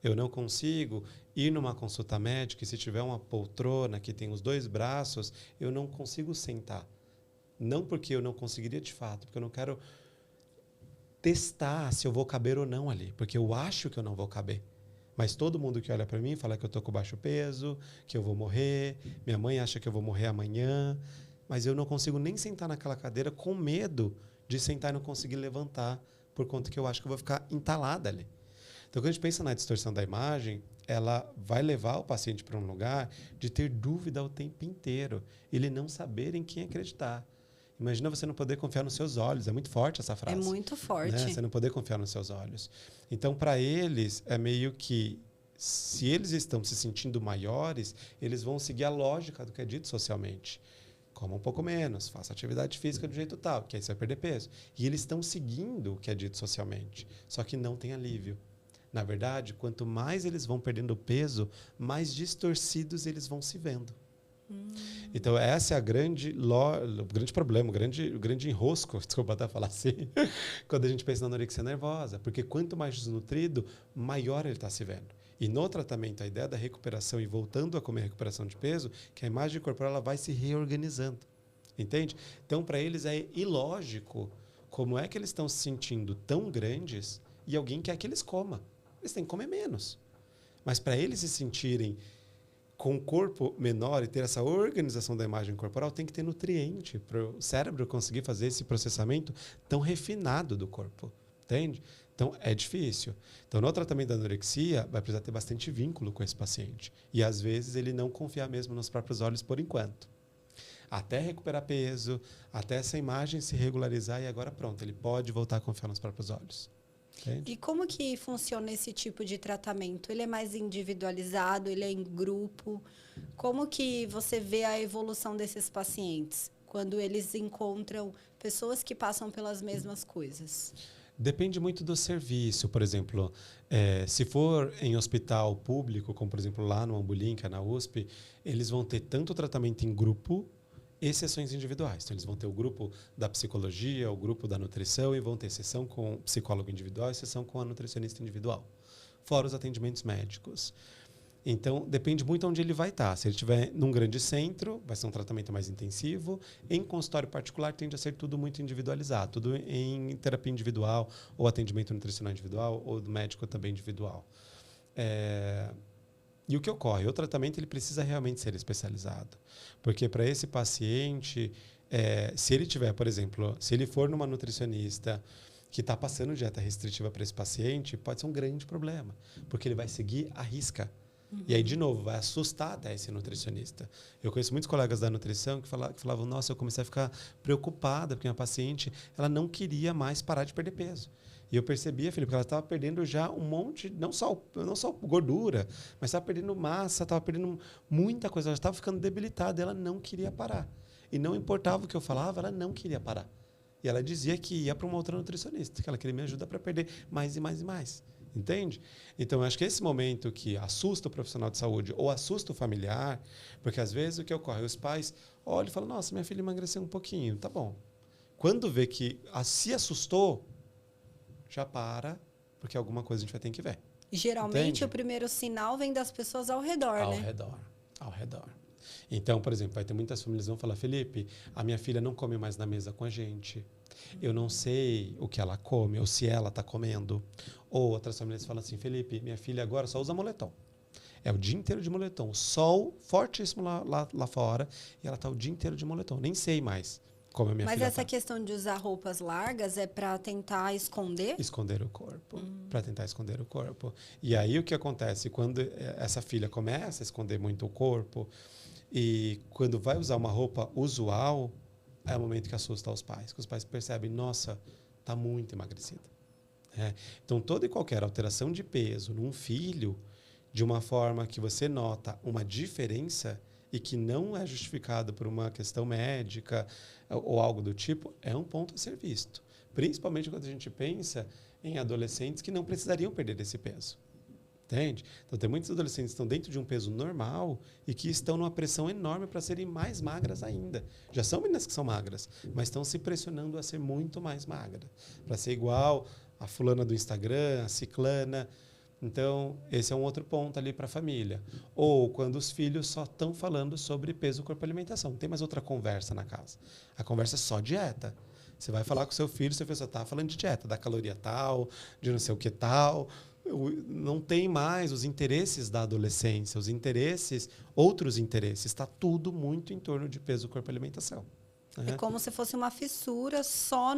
Eu não consigo ir numa consulta médica e se tiver uma poltrona que tem os 2 braços, eu não consigo sentar. Não porque eu não conseguiria de fato, porque eu não quero testar se eu vou caber ou não ali, porque eu acho que eu não vou caber. Mas todo mundo que olha para mim fala que eu estou com baixo peso, que eu vou morrer, minha mãe acha que eu vou morrer amanhã, mas eu não consigo nem sentar naquela cadeira com medo de sentar e não conseguir levantar, por conta que eu acho que eu vou ficar entalada ali. Então, quando a gente pensa na distorção da imagem, ela vai levar o paciente para um lugar de ter dúvida o tempo inteiro, ele não saber em quem acreditar. Imagina você não poder confiar nos seus olhos, é muito forte essa frase. É muito forte. Né? Você não poder confiar nos seus olhos. Então, para eles, é meio que, se eles estão se sentindo maiores, eles vão seguir a lógica do que é dito socialmente. Coma um pouco menos, faça atividade física do jeito tal, que aí você vai perder peso. E eles estão seguindo o que é dito socialmente, só que não tem alívio. Na verdade, quanto mais eles vão perdendo peso, mais distorcidos eles vão se vendo. Então, essa é o grande problema, o grande enrosco, desculpa até falar assim, quando a gente pensa na anorexia nervosa. Porque quanto mais desnutrido, maior ele está se vendo. E no tratamento, a ideia da recuperação e voltando a comer recuperação de peso, que a imagem corporal ela vai se reorganizando. Entende? Então, para eles é ilógico como é que eles estão se sentindo tão grandes e alguém quer que eles comam. Eles têm que comer menos. Mas para eles se sentirem com um corpo menor e ter essa organização da imagem corporal, tem que ter nutriente para o cérebro conseguir fazer esse processamento tão refinado do corpo. Entende? Então, é difícil. Então, no tratamento da anorexia, vai precisar ter bastante vínculo com esse paciente. E, às vezes, ele não confiar mesmo nos próprios olhos por enquanto. Até recuperar peso, até essa imagem se regularizar e agora pronto, ele pode voltar a confiar nos próprios olhos. Entende? E como que funciona esse tipo de tratamento? Ele é mais individualizado? Ele é em grupo? Como que você vê a evolução desses pacientes quando eles encontram pessoas que passam pelas mesmas coisas? Depende muito do serviço. Por exemplo, se for em hospital público, como por exemplo lá no Ambulinca, na USP, eles vão ter tanto tratamento em grupo e sessões individuais. Então, eles vão ter o grupo da psicologia, o grupo da nutrição e vão ter sessão com o psicólogo individual e sessão com a nutricionista individual. Fora os atendimentos médicos. Então, depende muito onde ele vai estar. Se ele estiver num grande centro, vai ser um tratamento mais intensivo. Em consultório particular, tende a ser tudo muito individualizado. Tudo em terapia individual, ou atendimento nutricional individual, ou do médico também individual. E o que ocorre? O tratamento ele precisa realmente ser especializado. Porque para esse paciente, se ele tiver, por exemplo, se ele for numa nutricionista que está passando dieta restritiva para esse paciente, pode ser um grande problema. Porque ele vai seguir à risca. E aí, de novo, vai assustar até esse nutricionista. Eu conheço muitos colegas da nutrição que falavam, nossa, eu comecei a ficar preocupada, porque minha paciente ela não queria mais parar de perder peso. E eu percebia, Felipe, que ela estava perdendo já um monte, não só gordura, mas estava perdendo massa, estava perdendo muita coisa, ela estava ficando debilitada, ela não queria parar. E não importava o que eu falava, ela não queria parar. E ela dizia que ia para uma outra nutricionista, que ela queria me ajudar para perder mais e mais e mais. Entende? Então, eu acho que esse momento que assusta o profissional de saúde ou assusta o familiar, porque às vezes o que ocorre? Os pais olham e falam, nossa, minha filha emagreceu um pouquinho, tá bom. Quando vê que se assustou, já para, porque alguma coisa a gente vai ter que ver. Geralmente, entende? o primeiro sinal vem das pessoas ao redor, né? Ao redor. Então, por exemplo, vai ter muitas famílias que vão falar, Felipe, a minha filha não come mais na mesa com a gente. Eu não sei o que ela come ou se ela está comendo. Ou outras famílias falam assim, Felipe, minha filha agora só usa moletom. É o dia inteiro de moletom. Sol fortíssimo lá fora e ela está o dia inteiro de moletom. Nem sei mais como a minha filha Mas essa tá. questão de usar roupas largas é para tentar esconder? Esconder o corpo. Para tentar esconder o corpo. E aí o que acontece? Quando essa filha começa a esconder muito o corpo e quando vai usar uma roupa usual, é o momento que assusta os pais. Que os pais percebem, nossa, está muito emagrecida. Então, toda e qualquer alteração de peso num filho, de uma forma que você nota uma diferença e que não é justificado por uma questão médica ou algo do tipo, é um ponto a ser visto. Principalmente quando a gente pensa em adolescentes que não precisariam perder esse peso. Entende? Então, tem muitos adolescentes que estão dentro de um peso normal e que estão numa pressão enorme para serem mais magras ainda. Já são meninas que são magras, mas estão se pressionando a ser muito mais magra, para ser igual a fulana do Instagram, a ciclana. Então, esse é um outro ponto ali para a família. Ou quando os filhos só estão falando sobre peso, corpo e alimentação. Não tem mais outra conversa na casa. A conversa é só dieta. Você vai falar com seu filho só está falando de dieta, da caloria tal, de não sei o que tal. Não tem mais os interesses da adolescência, outros interesses. Está tudo muito em torno de peso, corpo e alimentação. É como se fosse uma fissura só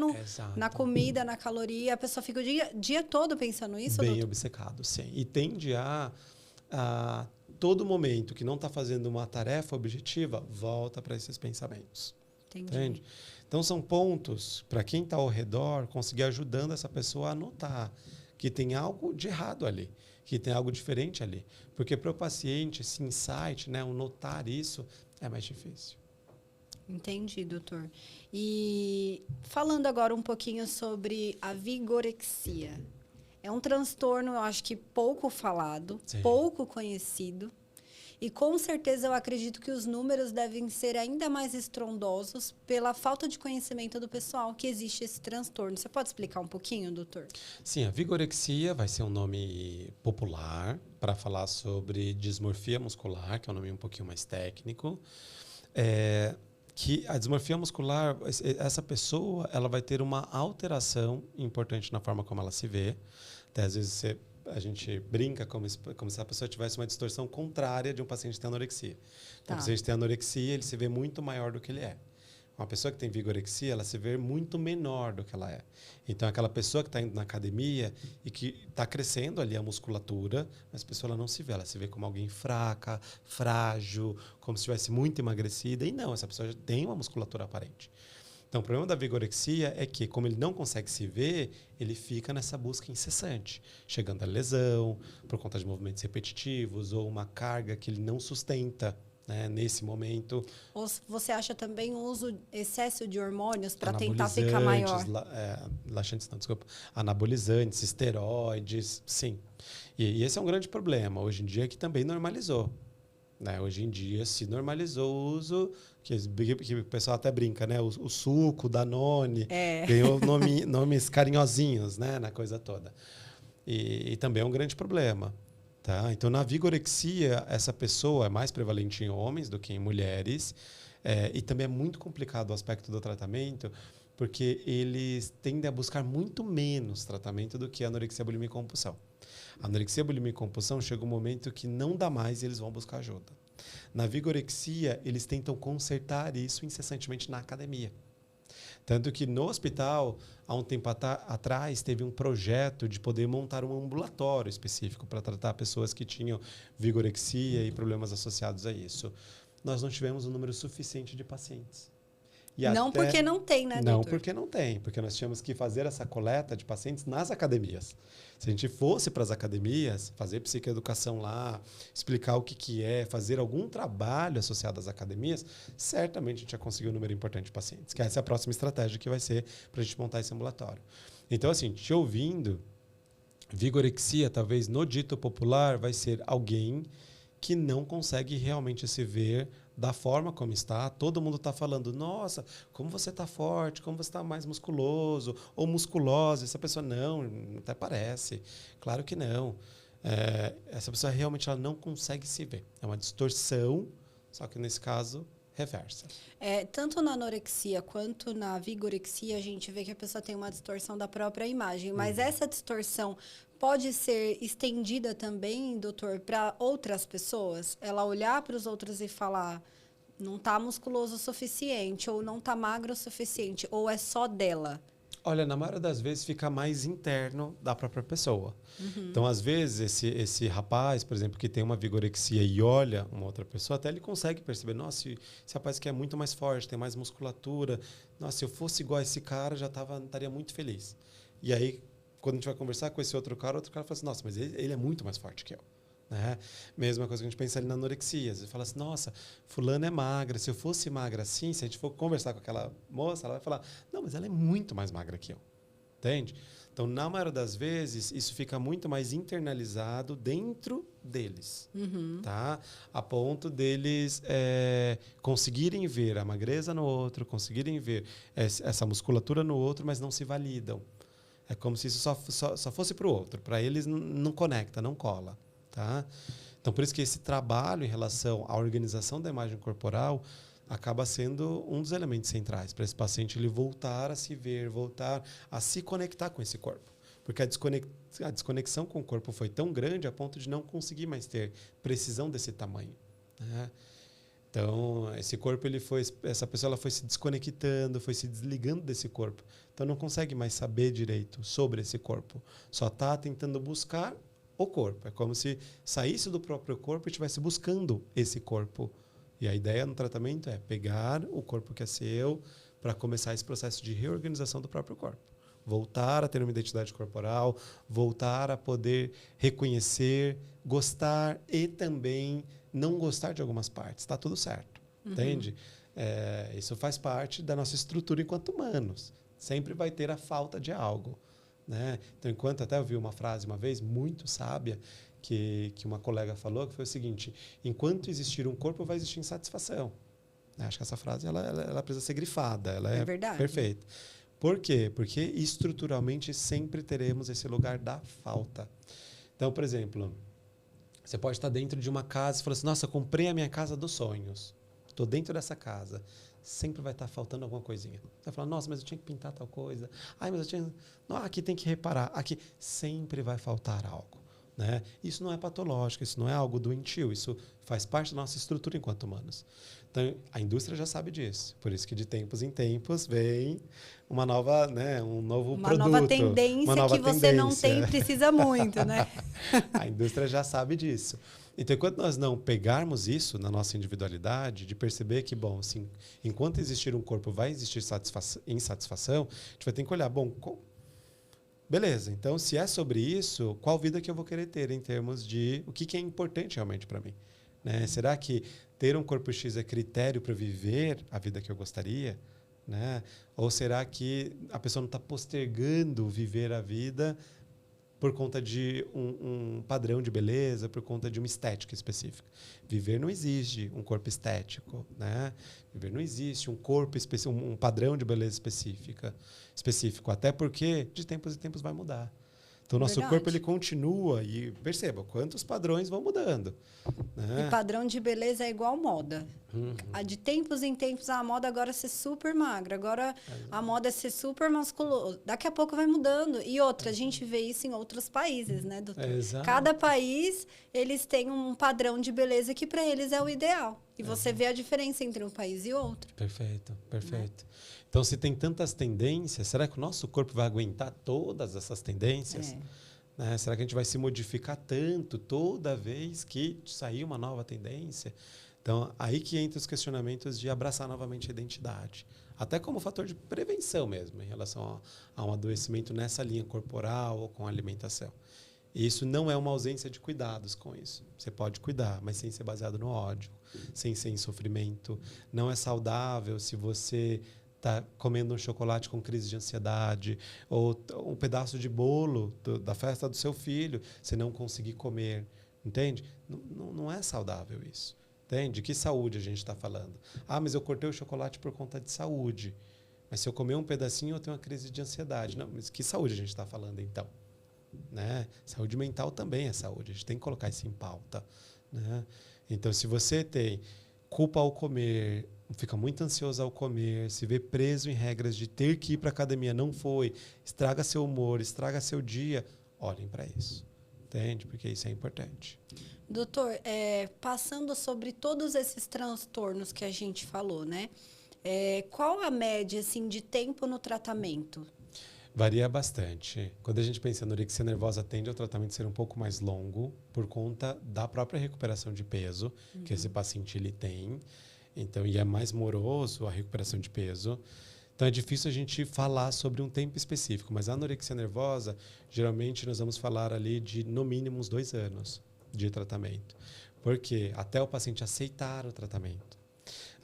na comida, na caloria. A pessoa fica o dia todo pensando nisso? Bem obcecado, sim. E tende a todo momento que não está fazendo uma tarefa objetiva, volta para esses pensamentos. Entende? Então, são pontos para quem está ao redor conseguir ajudando essa pessoa a notar que tem algo de errado ali, que tem algo diferente ali. Porque para o paciente, esse insight, o notar isso, é mais difícil. Entendi, doutor. E falando agora um pouquinho sobre a vigorexia. É um transtorno, eu acho que pouco falado, Sim. pouco conhecido. E com certeza eu acredito que os números devem ser ainda mais estrondosos pela falta de conhecimento do pessoal que existe esse transtorno. Você pode explicar um pouquinho, doutor? Sim, a vigorexia vai ser um nome popular para falar sobre dismorfia muscular, que é um nome um pouquinho mais técnico. Que a dismorfia muscular, essa pessoa ela vai ter uma alteração importante na forma como ela se vê. Até às vezes a gente brinca como se a pessoa tivesse uma distorção contrária de um paciente que tem anorexia. Então, o paciente que tem anorexia, ele se vê muito maior do que ele é. Uma pessoa que tem vigorexia, ela se vê muito menor do que ela é. Então, aquela pessoa que está indo na academia e que está crescendo ali a musculatura, mas a pessoa ela não se vê. Ela se vê como alguém fraca, frágil, como se estivesse muito emagrecida. E não, essa pessoa já tem uma musculatura aparente. Então, o problema da vigorexia é que, como ele não consegue se ver, ele fica nessa busca incessante, chegando à lesão, por conta de movimentos repetitivos ou uma carga que ele não sustenta. Nesse momento. Ou você acha também o uso excesso de hormônios para tentar ficar maior? Laxantes não, desculpa. Anabolizantes, esteroides, sim. E esse é um grande problema. Hoje em dia que também normalizou. Hoje em dia se normalizou o uso, que o pessoal até brinca, o suco, Danone, ganhou nomes carinhosinhos, na coisa toda. E também é um grande problema. Tá? Então, na vigorexia, essa pessoa é mais prevalente em homens do que em mulheres. E também é muito complicado o aspecto do tratamento, porque eles tendem a buscar muito menos tratamento do que a anorexia, bulimia e compulsão. A anorexia, bulimia e compulsão chega um momento que não dá mais e eles vão buscar ajuda. Na vigorexia, eles tentam consertar isso incessantemente na academia. Tanto que no hospital, há um tempo atrás, teve um projeto de poder montar um ambulatório específico para tratar pessoas que tinham vigorexia e problemas associados a isso. Nós não tivemos um número suficiente de pacientes. Não porque não tem, né, doutor? Não porque não tem, porque nós tínhamos que fazer essa coleta de pacientes nas academias. Se a gente fosse para as academias, fazer psicoeducação lá, explicar o que é, fazer algum trabalho associado às academias, certamente a gente ia conseguir um número importante de pacientes, que essa é a próxima estratégia que vai ser para a gente montar esse ambulatório. Então, assim, te ouvindo, vigorexia, talvez no dito popular, vai ser alguém que não consegue realmente se ver da forma como está. Todo mundo está falando, nossa, como você está forte, como você está mais musculoso ou musculosa. Essa pessoa, não, até parece. Claro que não. Essa pessoa realmente ela não consegue se ver. É uma distorção, só que nesse caso, reversa. Tanto na anorexia quanto na vigorexia, a gente vê que a pessoa tem uma distorção da própria imagem. Mas essa distorção pode ser estendida também, doutor, para outras pessoas? Ela olhar para os outros e falar, não está musculoso o suficiente, ou não está magro o suficiente, ou é só dela? Olha, na maioria das vezes fica mais interno da própria pessoa. Então, às vezes, esse rapaz, por exemplo, que tem uma vigorexia e olha uma outra pessoa, até ele consegue perceber, nossa, esse rapaz aqui é muito mais forte, tem mais musculatura. Nossa, se eu fosse igual a esse cara, estaria muito feliz. E aí, quando a gente vai conversar com esse outro cara fala assim, nossa, mas ele é muito mais forte que eu. Né? Mesma coisa que a gente pensa ali na anorexia. Você fala assim, nossa, fulana é magra. Se eu fosse magra assim, se a gente for conversar com aquela moça, ela vai falar, não, mas ela é muito mais magra que eu. Entende? Então, na maioria das vezes, isso fica muito mais internalizado dentro deles. Tá? A ponto deles conseguirem ver a magreza no outro, conseguirem ver essa musculatura no outro, mas não se validam. É como se isso só fosse para o outro. Para eles não conecta, não cola. Tá? Então, por isso que esse trabalho em relação à organização da imagem corporal acaba sendo um dos elementos centrais para esse paciente ele voltar a se ver, voltar a se conectar com esse corpo. Porque a desconexão com o corpo foi tão grande a ponto de não conseguir mais ter precisão desse tamanho. Né? Então, esse corpo, essa pessoa ela foi se desconectando, foi se desligando desse corpo. Então, não consegue mais saber direito sobre esse corpo. Só está tentando buscar o corpo. É como se saísse do próprio corpo e estivesse buscando esse corpo. E a ideia no tratamento é pegar o corpo que é seu para começar esse processo de reorganização do próprio corpo. Voltar a ter uma identidade corporal, voltar a poder reconhecer, gostar e também não gostar de algumas partes. Está tudo certo, entende? Isso faz parte da nossa estrutura enquanto humanos. Sempre vai ter a falta de algo. Né? Então, enquanto até eu vi uma frase uma vez muito sábia que uma colega falou, que foi o seguinte, enquanto existir um corpo, vai existir insatisfação. Acho que essa frase ela precisa ser grifada, ela é verdade. Perfeita. Por quê? Porque estruturalmente sempre teremos esse lugar da falta. Então, por exemplo, você pode estar dentro de uma casa e falar assim, nossa, comprei a minha casa dos sonhos, estou dentro dessa casa. Sempre vai estar faltando alguma coisinha. Você vai falar, nossa, mas eu tinha que pintar tal coisa. Ai, mas eu tinha... Não, aqui tem que reparar. Aqui sempre vai faltar algo. Né? Isso não é patológico, isso não é algo doentio. Isso faz parte da nossa estrutura enquanto humanos. Então, a indústria já sabe disso. Por isso que de tempos em tempos vem uma nova, né, um novo produto. Uma nova tendência que você não tem e precisa muito, né? A indústria já sabe disso. Então, enquanto nós não pegarmos isso na nossa individualidade, de perceber que, bom, assim, enquanto existir um corpo, vai existir insatisfação, a gente vai ter que olhar, bom, beleza, então, se é sobre isso, qual vida que eu vou querer ter em termos de o que é importante realmente para mim? Né? Será que ter um corpo X é critério para viver a vida que eu gostaria? Né? Ou será que a pessoa não está postergando viver a vida por conta de um padrão de beleza, por conta de uma estética específica? Viver não exige um corpo estético, né? Viver não existe um corpo específico, um padrão de beleza específico, até porque de tempos em tempos vai mudar. Então, nosso Verdade. corpo ele continua e perceba quantos padrões vão mudando. Né? E padrão de beleza é igual moda. Uhum. De tempos em tempos, a moda agora é ser super magra. Agora, a moda é ser super musculoso. Daqui a pouco vai mudando. E outra, a gente vê isso em outros países, né, doutor? Exato. Cada país, eles têm um padrão de beleza que para eles é o ideal. E você vê a diferença entre um país e outro. Perfeito, perfeito. Então, se tem tantas tendências, será que o nosso corpo vai aguentar todas essas tendências? Né? Será que a gente vai se modificar tanto toda vez que sair uma nova tendência? Então, aí que entra os questionamentos de abraçar novamente a identidade. Até como fator de prevenção mesmo, em relação a um adoecimento nessa linha corporal ou com a alimentação. E isso não é uma ausência de cuidados com isso. Você pode cuidar, mas sem ser baseado no ódio, sem ser em sofrimento. Não é saudável se você está comendo um chocolate com crise de ansiedade ou um pedaço de bolo da festa do seu filho, você não conseguir comer. Entende? Não é saudável isso. Entende? Que saúde a gente está falando? Ah, mas eu cortei o chocolate por conta de saúde. Mas se eu comer um pedacinho, eu tenho uma crise de ansiedade. Não, mas que saúde a gente está falando, então? Né? Saúde mental também é saúde. A gente tem que colocar isso em pauta. Né? Então, se você tem culpa ao comer, fica muito ansioso ao comer, se vê preso em regras de ter que ir para a academia, não foi, estraga seu humor, estraga seu dia, olhem para isso. Entende? Porque isso é importante. Doutor, passando sobre todos esses transtornos que a gente falou, né? Qual a média assim, de tempo no tratamento? Varia bastante. Quando a gente pensa em anorexia nervosa, tende ao tratamento ser um pouco mais longo por conta da própria recuperação de peso que esse paciente ele tem. Então, e é mais moroso a recuperação de peso. Então, é difícil a gente falar sobre um tempo específico. Mas a anorexia nervosa, geralmente, nós vamos falar ali de, no mínimo, uns 2 anos de tratamento. Por quê? Até o paciente aceitar o tratamento.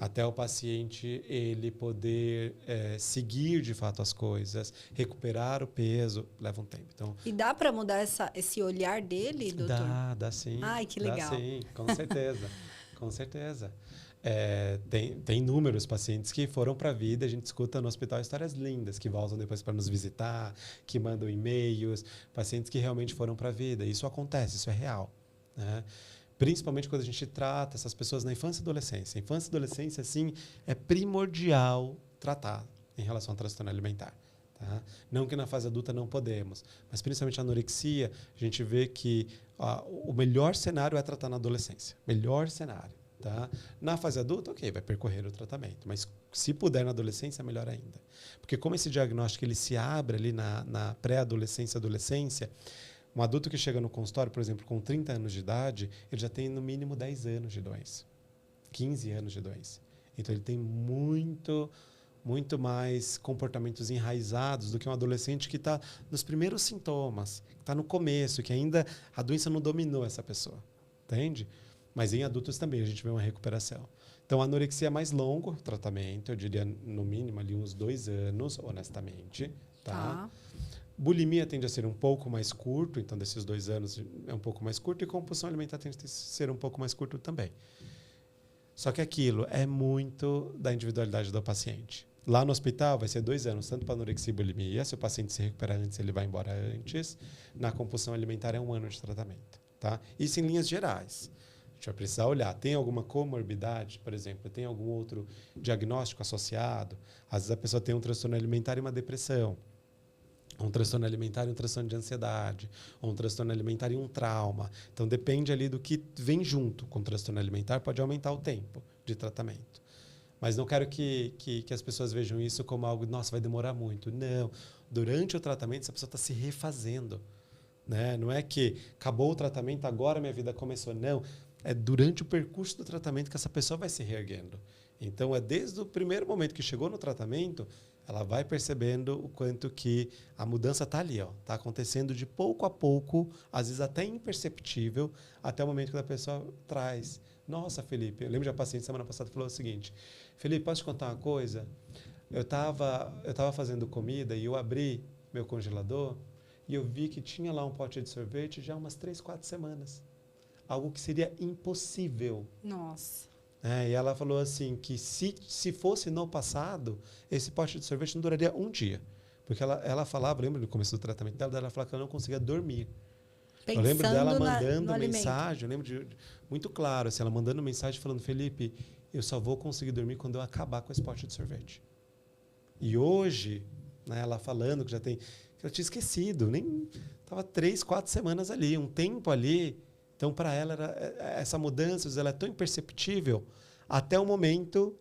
Até o paciente ele poder seguir de fato as coisas, recuperar o peso, leva um tempo. Então, e dá para mudar esse olhar dele, doutor? Dá sim. Ai, que legal. Dá sim, com certeza. Com certeza. Tem inúmeros pacientes que foram para a vida, a gente escuta no hospital histórias lindas, que voltam depois para nos visitar, que mandam e-mails, pacientes que realmente foram para a vida. Isso acontece, isso é real. Né? Principalmente quando a gente trata essas pessoas na infância e adolescência. Infância e adolescência, sim, é primordial tratar em relação ao transtorno alimentar. Tá? Não que na fase adulta não podemos, mas principalmente a anorexia, a gente vê que o melhor cenário é tratar na adolescência. Melhor cenário. Tá? Na fase adulta, ok, vai percorrer o tratamento, mas se puder na adolescência, melhor ainda. Porque como esse diagnóstico ele se abre ali na pré-adolescência, adolescência, um adulto que chega no consultório, por exemplo, com 30 anos de idade, ele já tem no mínimo 10 anos de doença, 15 anos de doença. Então, ele tem muito mais comportamentos enraizados do que um adolescente que está nos primeiros sintomas, que está no começo, que ainda a doença não dominou essa pessoa. Entende? Mas em adultos também a gente vê uma recuperação. Então, a anorexia é mais longo o tratamento, eu diria no mínimo ali uns 2 anos, honestamente. Tá? Bulimia tende a ser um pouco mais curto, então desses 2 anos é um pouco mais curto, e compulsão alimentar tende a ser um pouco mais curto também. Só que aquilo é muito da individualidade do paciente. Lá no hospital vai ser 2 anos, tanto para anorexia e bulimia, se o paciente se recuperar antes, ele vai embora antes. Na compulsão alimentar é 1 ano de tratamento. Tá? Isso em linhas gerais. A gente vai precisar olhar. Tem alguma comorbidade, por exemplo? Tem algum outro diagnóstico associado? Às vezes a pessoa tem um transtorno alimentar e uma depressão. Um transtorno alimentar e um transtorno de ansiedade. Ou um transtorno alimentar e um trauma. Então, depende ali do que vem junto com o transtorno alimentar, pode aumentar o tempo de tratamento. Mas não quero que as pessoas vejam isso como algo, nossa, vai demorar muito. Não. Durante o tratamento, essa pessoa está se refazendo. Né? Não é que acabou o tratamento, agora minha vida começou. Não. É durante o percurso do tratamento que essa pessoa vai se reerguendo. Então, é desde o primeiro momento que chegou no tratamento, ela vai percebendo o quanto que a mudança está ali, está acontecendo de pouco a pouco, às vezes até imperceptível, até o momento que a pessoa traz. Nossa, Felipe, eu lembro de uma paciente semana passada que falou o seguinte: Felipe, posso te contar uma coisa? Eu tava fazendo comida e eu abri meu congelador e eu vi que tinha lá um pote de sorvete já umas 3, 4 semanas. Algo que seria impossível. Nossa. E ela falou assim que se fosse no passado, esse pote de sorvete não duraria um dia. Porque ela falava, lembra no começo do tratamento dela, ela falava que ela não conseguia dormir. Eu Pensando lembro dela no mandando alimento. mensagem, eu lembro muito claro, assim, ela mandando mensagem falando, Felipe, eu só vou conseguir dormir quando eu acabar com esse pote de sorvete. E hoje, né, ela falando que ela tinha esquecido, nem estava 3, 4 semanas ali, um tempo ali. Então, para ela, essa mudança ela é tão imperceptível até o momento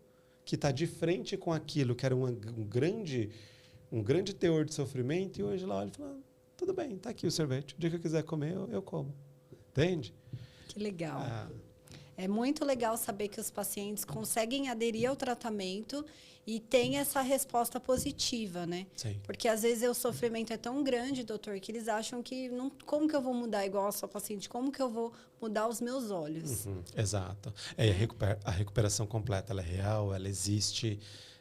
que está de frente com aquilo que era um grande teor de sofrimento, e hoje ela olha e fala, tudo bem, está aqui o sorvete. O dia que eu quiser comer, eu como. Entende? Que legal. É muito legal saber que os pacientes conseguem aderir ao tratamento e têm essa resposta positiva, né? Sim. Porque às vezes o sofrimento é tão grande, doutor, que eles acham que como que eu vou mudar igual a sua paciente? Como que eu vou mudar os meus olhos? Exato. A recuperação completa, ela é real, ela existe.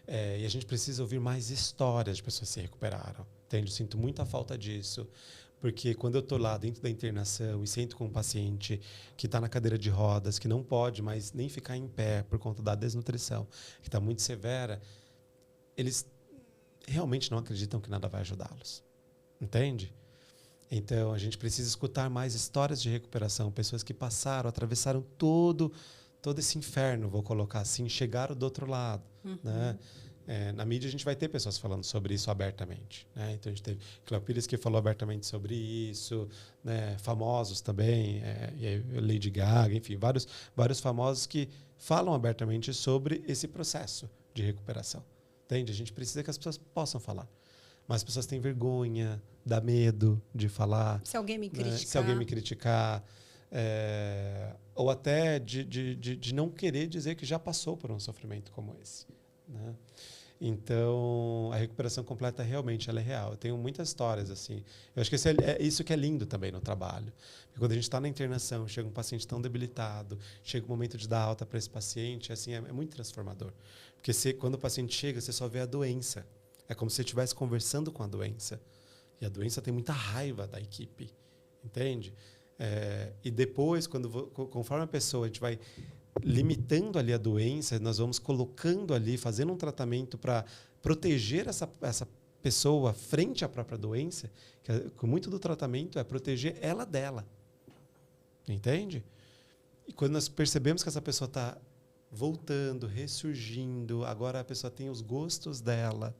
E a gente precisa ouvir mais histórias de pessoas que se recuperaram. Entende? Eu sinto muita falta disso. Porque quando eu estou lá dentro da internação e sento com um paciente que está na cadeira de rodas, que não pode mais nem ficar em pé por conta da desnutrição, que está muito severa, eles realmente não acreditam que nada vai ajudá-los. Entende? Então, a gente precisa escutar mais histórias de recuperação, pessoas que passaram, atravessaram todo esse inferno, vou colocar assim, chegaram do outro lado. Né? Na mídia a gente vai ter pessoas falando sobre isso abertamente. Né? Então a gente teve Cléo Pires que falou abertamente sobre isso, né? Famosos também, Lady Gaga, enfim, vários famosos que falam abertamente sobre esse processo de recuperação. Entende? A gente precisa que as pessoas possam falar. Mas as pessoas têm vergonha, dá medo de falar. Se alguém me criticar. Né? Se alguém me criticar. Ou até de não querer dizer que já passou por um sofrimento como esse. Né? Então, a recuperação completa realmente ela é real. Eu tenho muitas histórias assim. Eu acho que isso que é lindo também no trabalho. Porque quando a gente está na internação, chega um paciente tão debilitado, chega o momento de dar alta para esse paciente, assim, é muito transformador. Porque quando o paciente chega, você só vê a doença. É como se você estivesse conversando com a doença. E a doença tem muita raiva da equipe. Entende? E depois, conforme a pessoa, a gente vai limitando ali a doença, nós vamos colocando ali, fazendo um tratamento para proteger essa pessoa frente à própria doença, que muito do tratamento é proteger ela dela. Entende? E quando nós percebemos que essa pessoa está voltando, ressurgindo, agora a pessoa tem os gostos dela,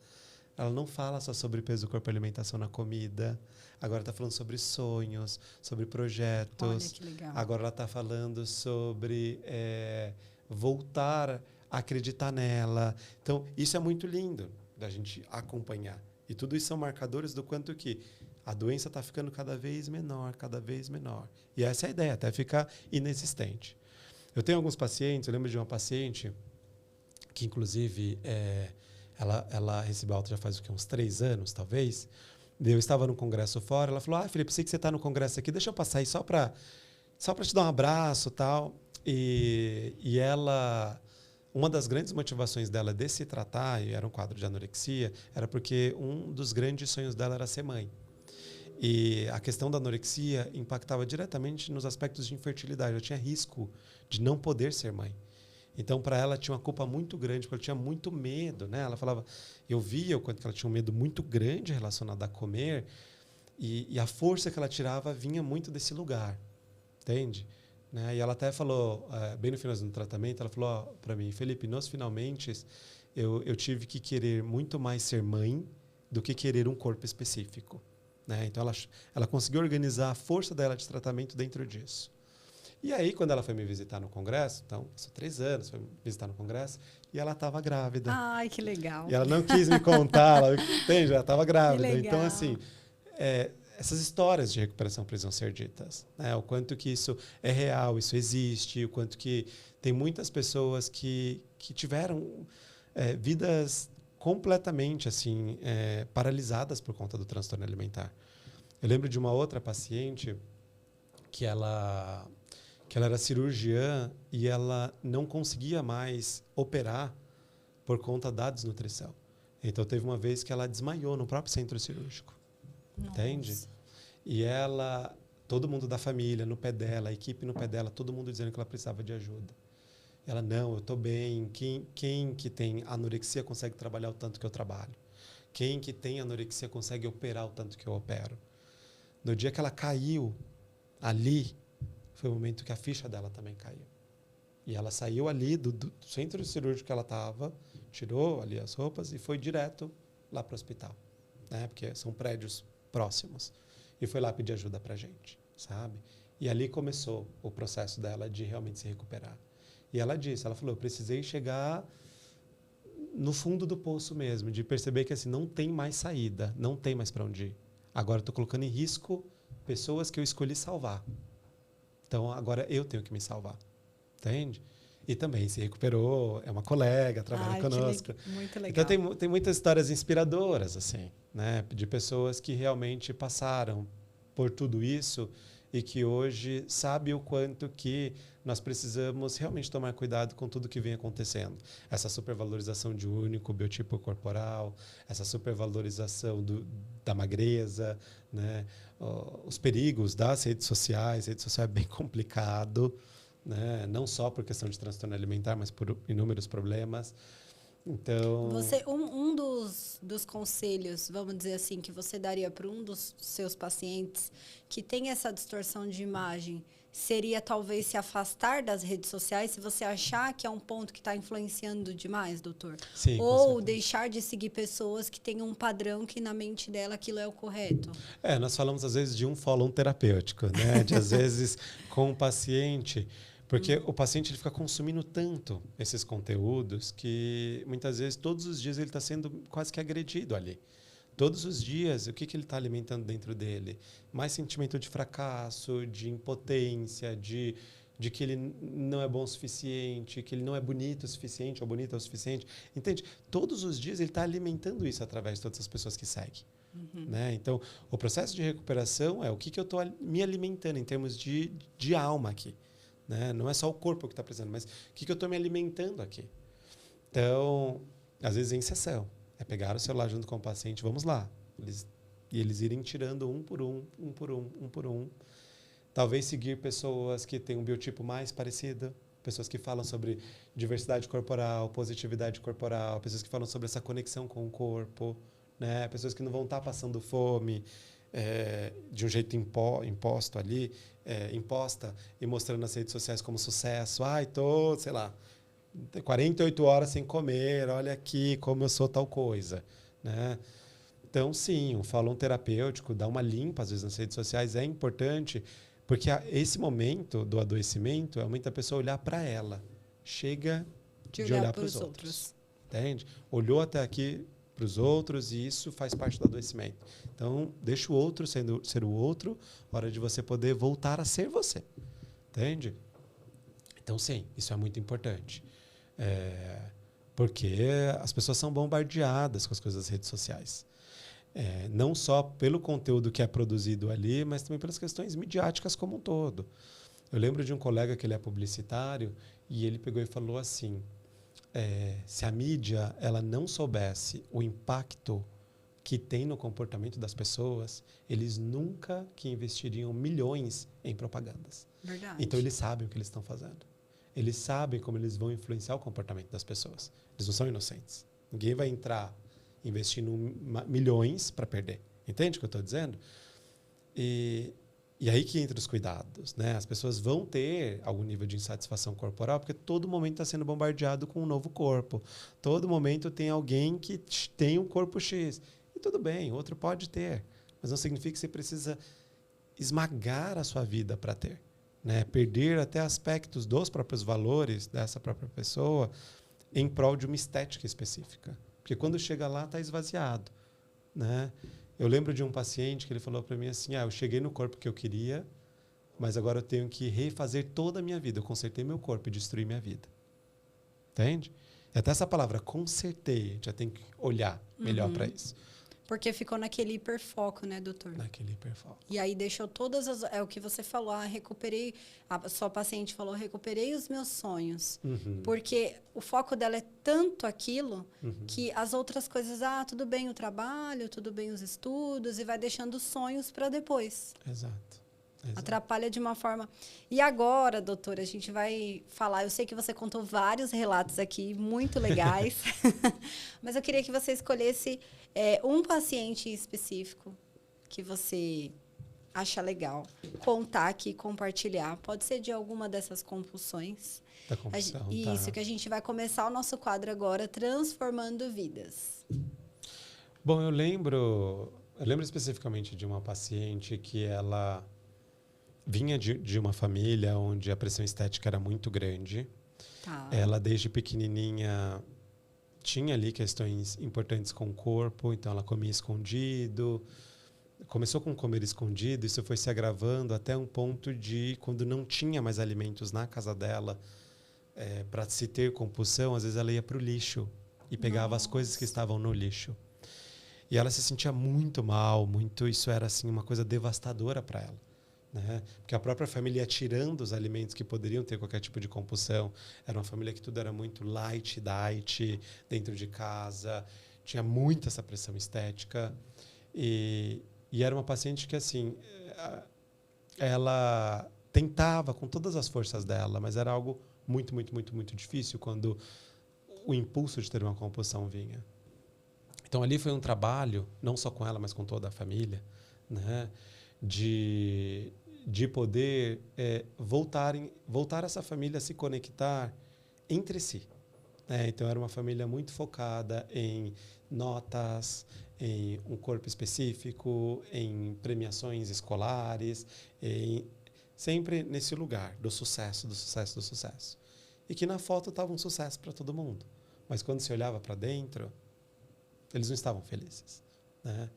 ela não fala só sobre peso, corpo e alimentação na comida. Agora está falando sobre sonhos, sobre projetos. Olha que legal. Agora ela está falando sobre voltar a acreditar nela. Então, isso é muito lindo da gente acompanhar. E tudo isso são marcadores do quanto que a doença está ficando cada vez menor, cada vez menor. E essa é a ideia, até ficar inexistente. Eu tenho alguns pacientes, eu lembro de uma paciente que, inclusive, ela recebeu alta já faz uns 3 anos, talvez. Eu estava num congresso fora, ela falou, Felipe, sei que você está no congresso aqui, deixa eu passar aí só para te dar um abraço e tal. E ela, uma das grandes motivações dela de se tratar, e era um quadro de anorexia, era porque um dos grandes sonhos dela era ser mãe. E a questão da anorexia impactava diretamente nos aspectos de infertilidade. Ela tinha risco de não poder ser mãe. Então, para ela, tinha uma culpa muito grande, porque ela tinha muito medo. Né? Ela falava, eu via o quanto ela tinha um medo muito grande relacionado a comer, e a força que ela tirava vinha muito desse lugar. Entende? Né? E ela até falou, bem no final do tratamento, ela falou para mim, Felipe, nos finalmente, eu tive que querer muito mais ser mãe do que querer um corpo específico. Né? Então, ela conseguiu organizar a força dela de tratamento dentro disso. E aí, quando ela foi me visitar no congresso, então, passou 3 anos, foi me visitar no congresso, e ela estava grávida. Ai, que legal. E ela não quis me contar, entende? Ela estava grávida. Que legal. Então, assim, essas histórias de recuperação precisam ser ditas. Né? O quanto que isso é real, isso existe, o quanto que tem muitas pessoas que tiveram vidas completamente assim, paralisadas por conta do transtorno alimentar. Eu lembro de uma outra paciente que ela era cirurgiã e ela não conseguia mais operar por conta da desnutrição. Então, teve uma vez que ela desmaiou no próprio centro cirúrgico. Nossa. Entende? E ela, todo mundo da família no pé dela, a equipe no pé dela, todo mundo dizendo que ela precisava de ajuda. Ela, não, eu estou bem. Quem que tem anorexia consegue trabalhar o tanto que eu trabalho? Quem que tem anorexia consegue operar o tanto que eu opero? No dia que ela caiu ali, foi o momento que a ficha dela também caiu. E ela saiu ali do centro cirúrgico que ela estava, tirou ali as roupas e foi direto lá para o hospital, né? Porque são prédios próximos. E foi lá pedir ajuda para a gente, sabe? E ali começou o processo dela de realmente se recuperar. E ela disse, ela falou, eu precisei chegar no fundo do poço mesmo, de perceber que assim, não tem mais saída, não tem mais para onde ir. Agora eu estou colocando em risco pessoas que eu escolhi salvar. Então agora eu tenho que me salvar. Entende? E também se recuperou, é uma colega, trabalha conosco. Muito legal. Então tem muitas histórias inspiradoras, assim, né? De pessoas que realmente passaram por tudo isso e que hoje sabem o quanto que nós precisamos realmente tomar cuidado com tudo que vem acontecendo. Essa supervalorização de um único biotipo corporal, essa supervalorização da magreza, né? Os perigos das redes sociais. A rede social é bem complicado, né? Não só por questão de transtorno alimentar, mas por inúmeros problemas. Então, um dos conselhos, vamos dizer assim, que você daria para um dos seus pacientes que tem essa distorção de imagem, seria talvez se afastar das redes sociais, se você achar que é um ponto que está influenciando demais, doutor? sim, ou deixar de seguir pessoas que têm um padrão que na mente dela aquilo é o correto? nós falamos às vezes de um follow terapêutico, né? De às vezes com o paciente, porque o paciente ele fica consumindo tanto esses conteúdos que muitas vezes todos os dias ele está sendo quase que agredido ali. Todos os dias, o que ele está alimentando dentro dele? Mais sentimento de fracasso, de impotência, de que ele não é bom o suficiente, que ele não é bonito o suficiente ou bonita o suficiente. Entende? Todos os dias ele está alimentando isso através de todas as pessoas que seguem. Né? Então, o processo de recuperação é o que eu estou me alimentando em termos de alma aqui. Né? Não é só o corpo que está precisando, mas o que eu estou me alimentando aqui. Então, às vezes em sessão. É pegar o celular junto com o paciente, vamos lá. Eles irem tirando um por um. Talvez seguir pessoas que têm um biotipo mais parecido, pessoas que falam sobre diversidade corporal, positividade corporal, pessoas que falam sobre essa conexão com o corpo, né? Pessoas que não vão estar passando fome de um jeito imposto ali, imposta e mostrando nas redes sociais como sucesso. Estou, sei lá, 48 horas sem comer, olha aqui como eu sou tal coisa, né? Então, sim, o follow terapêutico, dar uma limpa, às vezes, nas redes sociais é importante, porque esse momento do adoecimento é muita pessoa olhar para ela. Chega de olhar para os outros. Entende? Olhou até aqui para os outros e isso faz parte do adoecimento. Então, deixa o outro ser o outro, hora de você poder voltar a ser você. Entende? Então, sim, isso é muito importante. Porque as pessoas são bombardeadas com as coisas das redes sociais. Não só pelo conteúdo que é produzido ali, mas também pelas questões midiáticas como um todo. Eu lembro de um colega que ele é publicitário e ele pegou e falou assim, se a mídia ela não soubesse o impacto que tem no comportamento das pessoas, eles nunca que investiriam milhões em propagandas. Verdade. Então, eles sabem o que eles estão fazendo. Eles sabem como eles vão influenciar o comportamento das pessoas. Eles não são inocentes. Ninguém vai entrar investindo milhões para perder. Entende o que eu estou dizendo? E aí que entra os cuidados. Né? As pessoas vão ter algum nível de insatisfação corporal porque todo momento está sendo bombardeado com um novo corpo. Todo momento tem alguém que tem um corpo X. E tudo bem, outro pode ter. Mas não significa que você precisa esmagar a sua vida para ter. Né? Perder até aspectos dos próprios valores dessa própria pessoa em prol de uma estética específica. Porque quando chega lá, está esvaziado. Né? Eu lembro de um paciente que ele falou para mim assim, eu cheguei no corpo que eu queria, mas agora eu tenho que refazer toda a minha vida. Eu consertei meu corpo e destruí minha vida. Entende? E até essa palavra, consertei, a gente já tem que olhar melhor para isso. Porque ficou naquele hiperfoco, né, doutor? Naquele hiperfoco. E aí deixou todas as... É o que você falou, recuperei... A sua paciente falou, recuperei os meus sonhos. Porque o foco dela é tanto aquilo que as outras coisas... tudo bem o trabalho, tudo bem os estudos, e vai deixando os sonhos para depois. Exato. Exato. Atrapalha de uma forma... E agora, doutora, a gente vai falar... Eu sei que você contou vários relatos aqui, muito legais. Mas eu queria que você escolhesse um paciente específico que você acha legal contar aqui, compartilhar. Pode ser de alguma dessas compulsões. Da compulsão, Isso, tá. que a gente vai começar o nosso quadro agora, Transformando Vidas. Bom, eu lembro especificamente de uma paciente que ela vinha de uma família onde a pressão estética era muito grande. Tá. Ela, desde pequenininha, tinha ali questões importantes com o corpo, então ela comia escondido. Começou com comer escondido, isso foi se agravando até um ponto de, quando não tinha mais alimentos na casa dela, para se ter compulsão, às vezes ela ia para o lixo e pegava as coisas que estavam no lixo. E ela se sentia muito mal, isso era assim uma coisa devastadora para ela, né? Porque a própria família ia tirando os alimentos que poderiam ter qualquer tipo de compulsão. Era uma família que tudo era muito light, diet, dentro de casa, tinha muita essa pressão estética. E era uma paciente que, assim, ela tentava com todas as forças dela, mas era algo muito, muito, muito, muito difícil quando o impulso de ter uma compulsão vinha. Então, ali foi um trabalho, não só com ela, mas com toda a família, né, de poder voltar essa família a se conectar entre si. Então, era uma família muito focada em notas, em um corpo específico, em premiações escolares, sempre nesse lugar do sucesso, do sucesso, do sucesso. E que na foto estava um sucesso para todo mundo. Mas quando se olhava para dentro, eles não estavam felizes, né?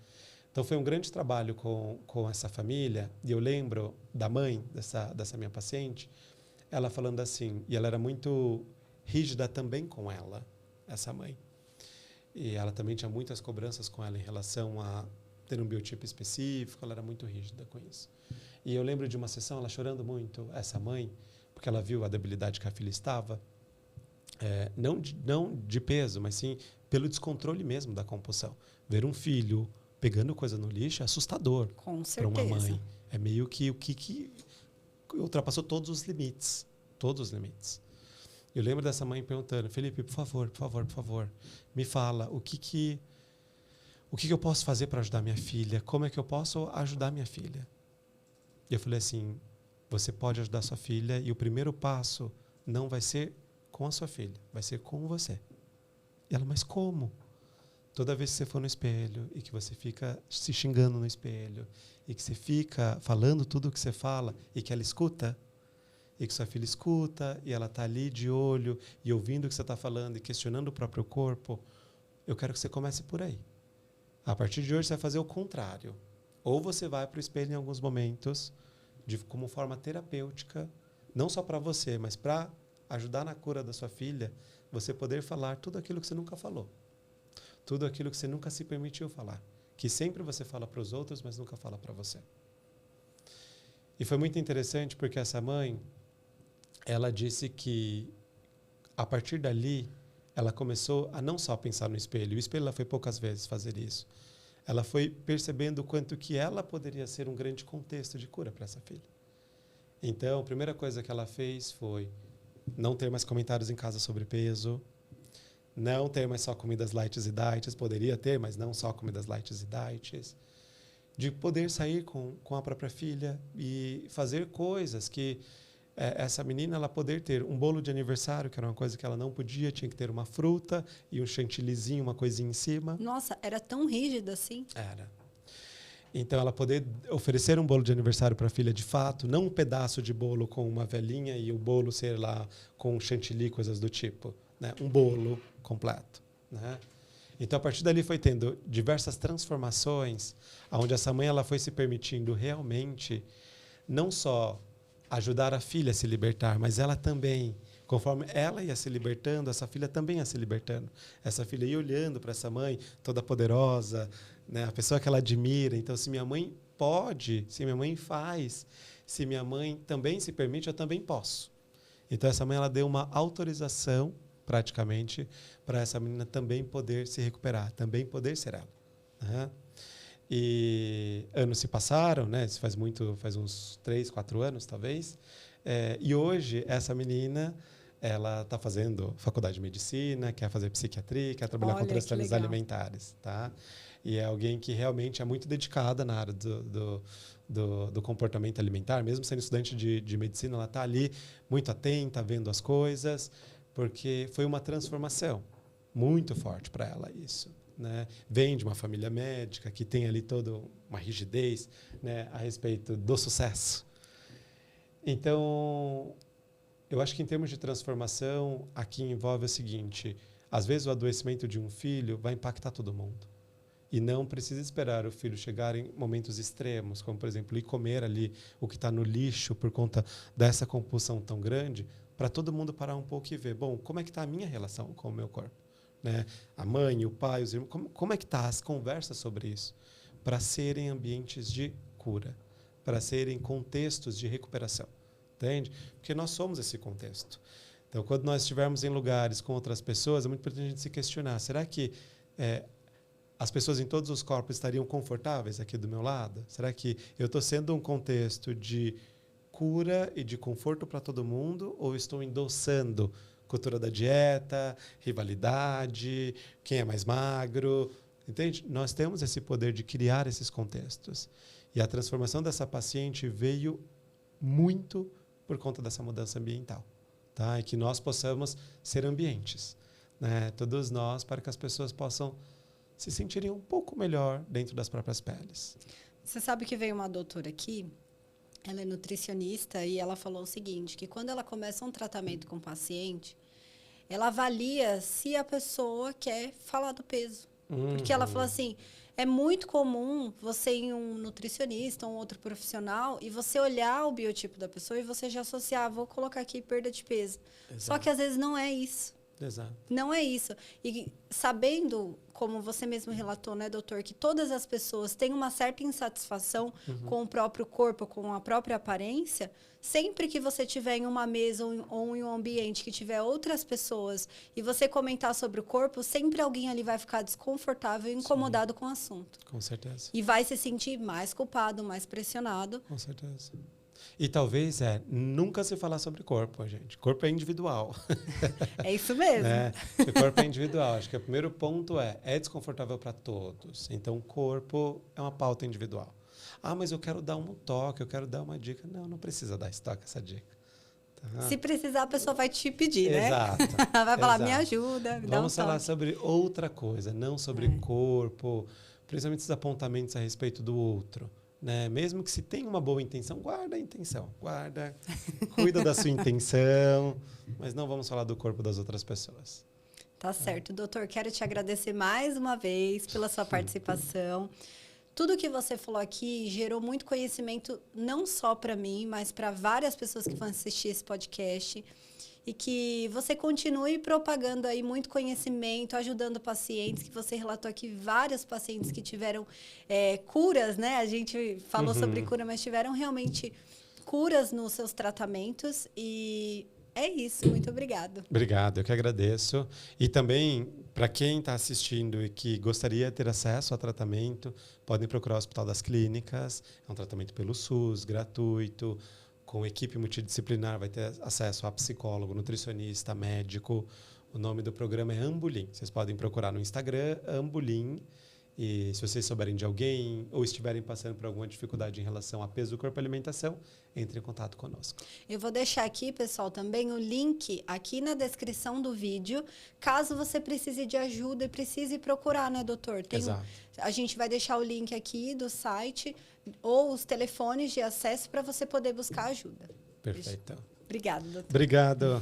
Então, foi um grande trabalho com essa família. E eu lembro da mãe dessa minha paciente, ela falando assim, e ela era muito rígida também com ela, essa mãe. E ela também tinha muitas cobranças com ela em relação a ter um biotipo específico, ela era muito rígida com isso. E eu lembro de uma sessão, ela chorando muito, essa mãe, porque ela viu a debilidade que a filha estava, não de peso, mas sim pelo descontrole mesmo da compulsão. Ver um filho pegando coisa no lixo é assustador para uma mãe. É meio que o que ultrapassou todos os limites. Todos os limites. Eu lembro dessa mãe perguntando, Felipe, por favor, me fala o que eu posso fazer para ajudar minha filha? Como é que eu posso ajudar minha filha? E eu falei assim, você pode ajudar sua filha e o primeiro passo não vai ser com a sua filha, vai ser com você. E ela, mas como? Toda vez que você for no espelho e que você fica se xingando no espelho e que você fica falando tudo o que você fala e que ela escuta, e que sua filha escuta e ela está ali de olho e ouvindo o que você está falando e questionando o próprio corpo, eu quero que você comece por aí. A partir de hoje, você vai fazer o contrário. Ou você vai para o espelho em alguns momentos, como forma terapêutica, não só para você, mas para ajudar na cura da sua filha, você poder falar tudo aquilo que você nunca falou. Tudo aquilo que você nunca se permitiu falar. Que sempre você fala para os outros, mas nunca fala para você. E foi muito interessante porque essa mãe, ela disse que, a partir dali, ela começou a não só pensar no espelho. O espelho, ela foi poucas vezes fazer isso. Ela foi percebendo o quanto que ela poderia ser um grande contexto de cura para essa filha. Então, a primeira coisa que ela fez foi não ter mais comentários em casa sobre peso, não ter mais só comidas light e diets, poderia ter, mas não só comidas light e diets, de poder sair com a própria filha e fazer coisas que essa menina, ela poder ter um bolo de aniversário, que era uma coisa que ela não podia, tinha que ter uma fruta e um chantillyzinho, uma coisinha em cima. Nossa, era tão rígida assim? Era. Então, ela poder oferecer um bolo de aniversário para a filha de fato, não um pedaço de bolo com uma velhinha e o bolo ser lá com chantilly, coisas do tipo, né? Um bolo completo, né? Então, a partir dali foi tendo diversas transformações, onde essa mãe ela foi se permitindo realmente não só ajudar a filha a se libertar, mas ela também, conforme ela ia se libertando, essa filha também ia se libertando. Essa filha ia olhando para essa mãe toda poderosa, né? A pessoa que ela admira. Então, se minha mãe pode, se minha mãe faz, se minha mãe também se permite, eu também posso. Então, essa mãe ela deu uma autorização, praticamente, para essa menina também poder se recuperar, também poder ser ela. Né? E anos se passaram, né? Isso faz uns 3, 4 anos, talvez. E hoje, essa menina, ela está fazendo faculdade de medicina, quer fazer psiquiatria, quer trabalhar com transtornos alimentares, tá? E é alguém que realmente é muito dedicada na área do comportamento alimentar. Mesmo sendo estudante de medicina, ela está ali muito atenta, vendo as coisas, porque foi uma transformação muito forte para ela isso. Né? Vem de uma família médica que tem ali toda uma rigidez, né, a respeito do sucesso. Então, eu acho que em termos de transformação, aqui envolve o seguinte: às vezes o adoecimento de um filho vai impactar todo mundo. E não precisa esperar o filho chegar em momentos extremos, como, por exemplo, ir comer ali o que está no lixo por conta dessa compulsão tão grande, para todo mundo parar um pouco e ver, bom, como é que está a minha relação com o meu corpo? Né? A mãe, o pai, os irmãos, como é que está as conversas sobre isso? Para serem ambientes de cura, para serem contextos de recuperação. Entende? Porque nós somos esse contexto. Então, quando nós estivermos em lugares com outras pessoas, é muito importante a gente se questionar, será que as pessoas em todos os corpos estariam confortáveis aqui do meu lado? Será que eu estou sendo um contexto de cura e de conforto para todo mundo, ou estou endossando cultura da dieta, rivalidade, quem é mais magro? Entende? Nós temos esse poder de criar esses contextos. E a transformação dessa paciente veio muito por conta dessa mudança ambiental, tá? E que nós possamos ser ambientes, né? Todos nós, para que as pessoas possam se sentirem um pouco melhor dentro das próprias peles. Você sabe que veio uma doutora aqui, ela é nutricionista, e ela falou o seguinte, que quando ela começa um tratamento com o paciente, ela avalia se a pessoa quer falar do peso. Porque ela falou assim, é muito comum você ir em um nutricionista, um outro profissional, e você olhar o biotipo da pessoa e você já associar, vou colocar aqui perda de peso. Exato. Só que às vezes não é isso. Exato. Não é isso. E sabendo, como você mesmo relatou, né, doutor, que todas as pessoas têm uma certa insatisfação com o próprio corpo, com a própria aparência, sempre que você estiver em uma mesa ou em um ambiente que tiver outras pessoas e você comentar sobre o corpo, sempre alguém ali vai ficar desconfortável e incomodado Sim. com o assunto. Com certeza. E vai se sentir mais culpado, mais pressionado. Com certeza. E talvez nunca se falar sobre corpo, gente. Corpo é individual. É isso mesmo. Né? O corpo é individual. Acho que o primeiro ponto é desconfortável para todos. Então, o corpo é uma pauta individual. Ah, mas eu quero dar um toque, eu quero dar uma dica. Não precisa dar esse toque, essa dica. Tá? Se precisar, a pessoa vai te pedir, né? Exato. Vai falar, me ajuda, me dá um Vamos falar sobre outra coisa, não sobre corpo, principalmente os apontamentos a respeito do outro. Né? Mesmo que se tenha uma boa intenção, guarda a intenção. Guarda, cuida da sua intenção, mas não vamos falar do corpo das outras pessoas. Tá certo, doutor. Quero te agradecer mais uma vez pela sua participação. Tudo que você falou aqui gerou muito conhecimento, não só para mim, mas para várias pessoas que vão assistir esse podcast. E que você continue propagando aí muito conhecimento, ajudando pacientes, que você relatou aqui vários pacientes que tiveram curas, né? A gente falou sobre cura, mas tiveram realmente curas nos seus tratamentos. E é isso, muito obrigado. Obrigado, eu que agradeço. E também, para quem está assistindo e que gostaria de ter acesso a tratamento, podem procurar o Hospital das Clínicas. É um tratamento pelo SUS, gratuito, com equipe multidisciplinar, vai ter acesso a psicólogo, nutricionista, médico. O nome do programa é Ambulim. Vocês podem procurar no Instagram, Ambulim. E se vocês souberem de alguém ou estiverem passando por alguma dificuldade em relação a peso do corpo e alimentação, entre em contato conosco. Eu vou deixar aqui, pessoal, também o link aqui na descrição do vídeo, caso você precise de ajuda e precise procurar, né, doutor? Exato. A gente vai deixar o link aqui do site ou os telefones de acesso para você poder buscar ajuda. Perfeito. Obrigada, doutor. Obrigado.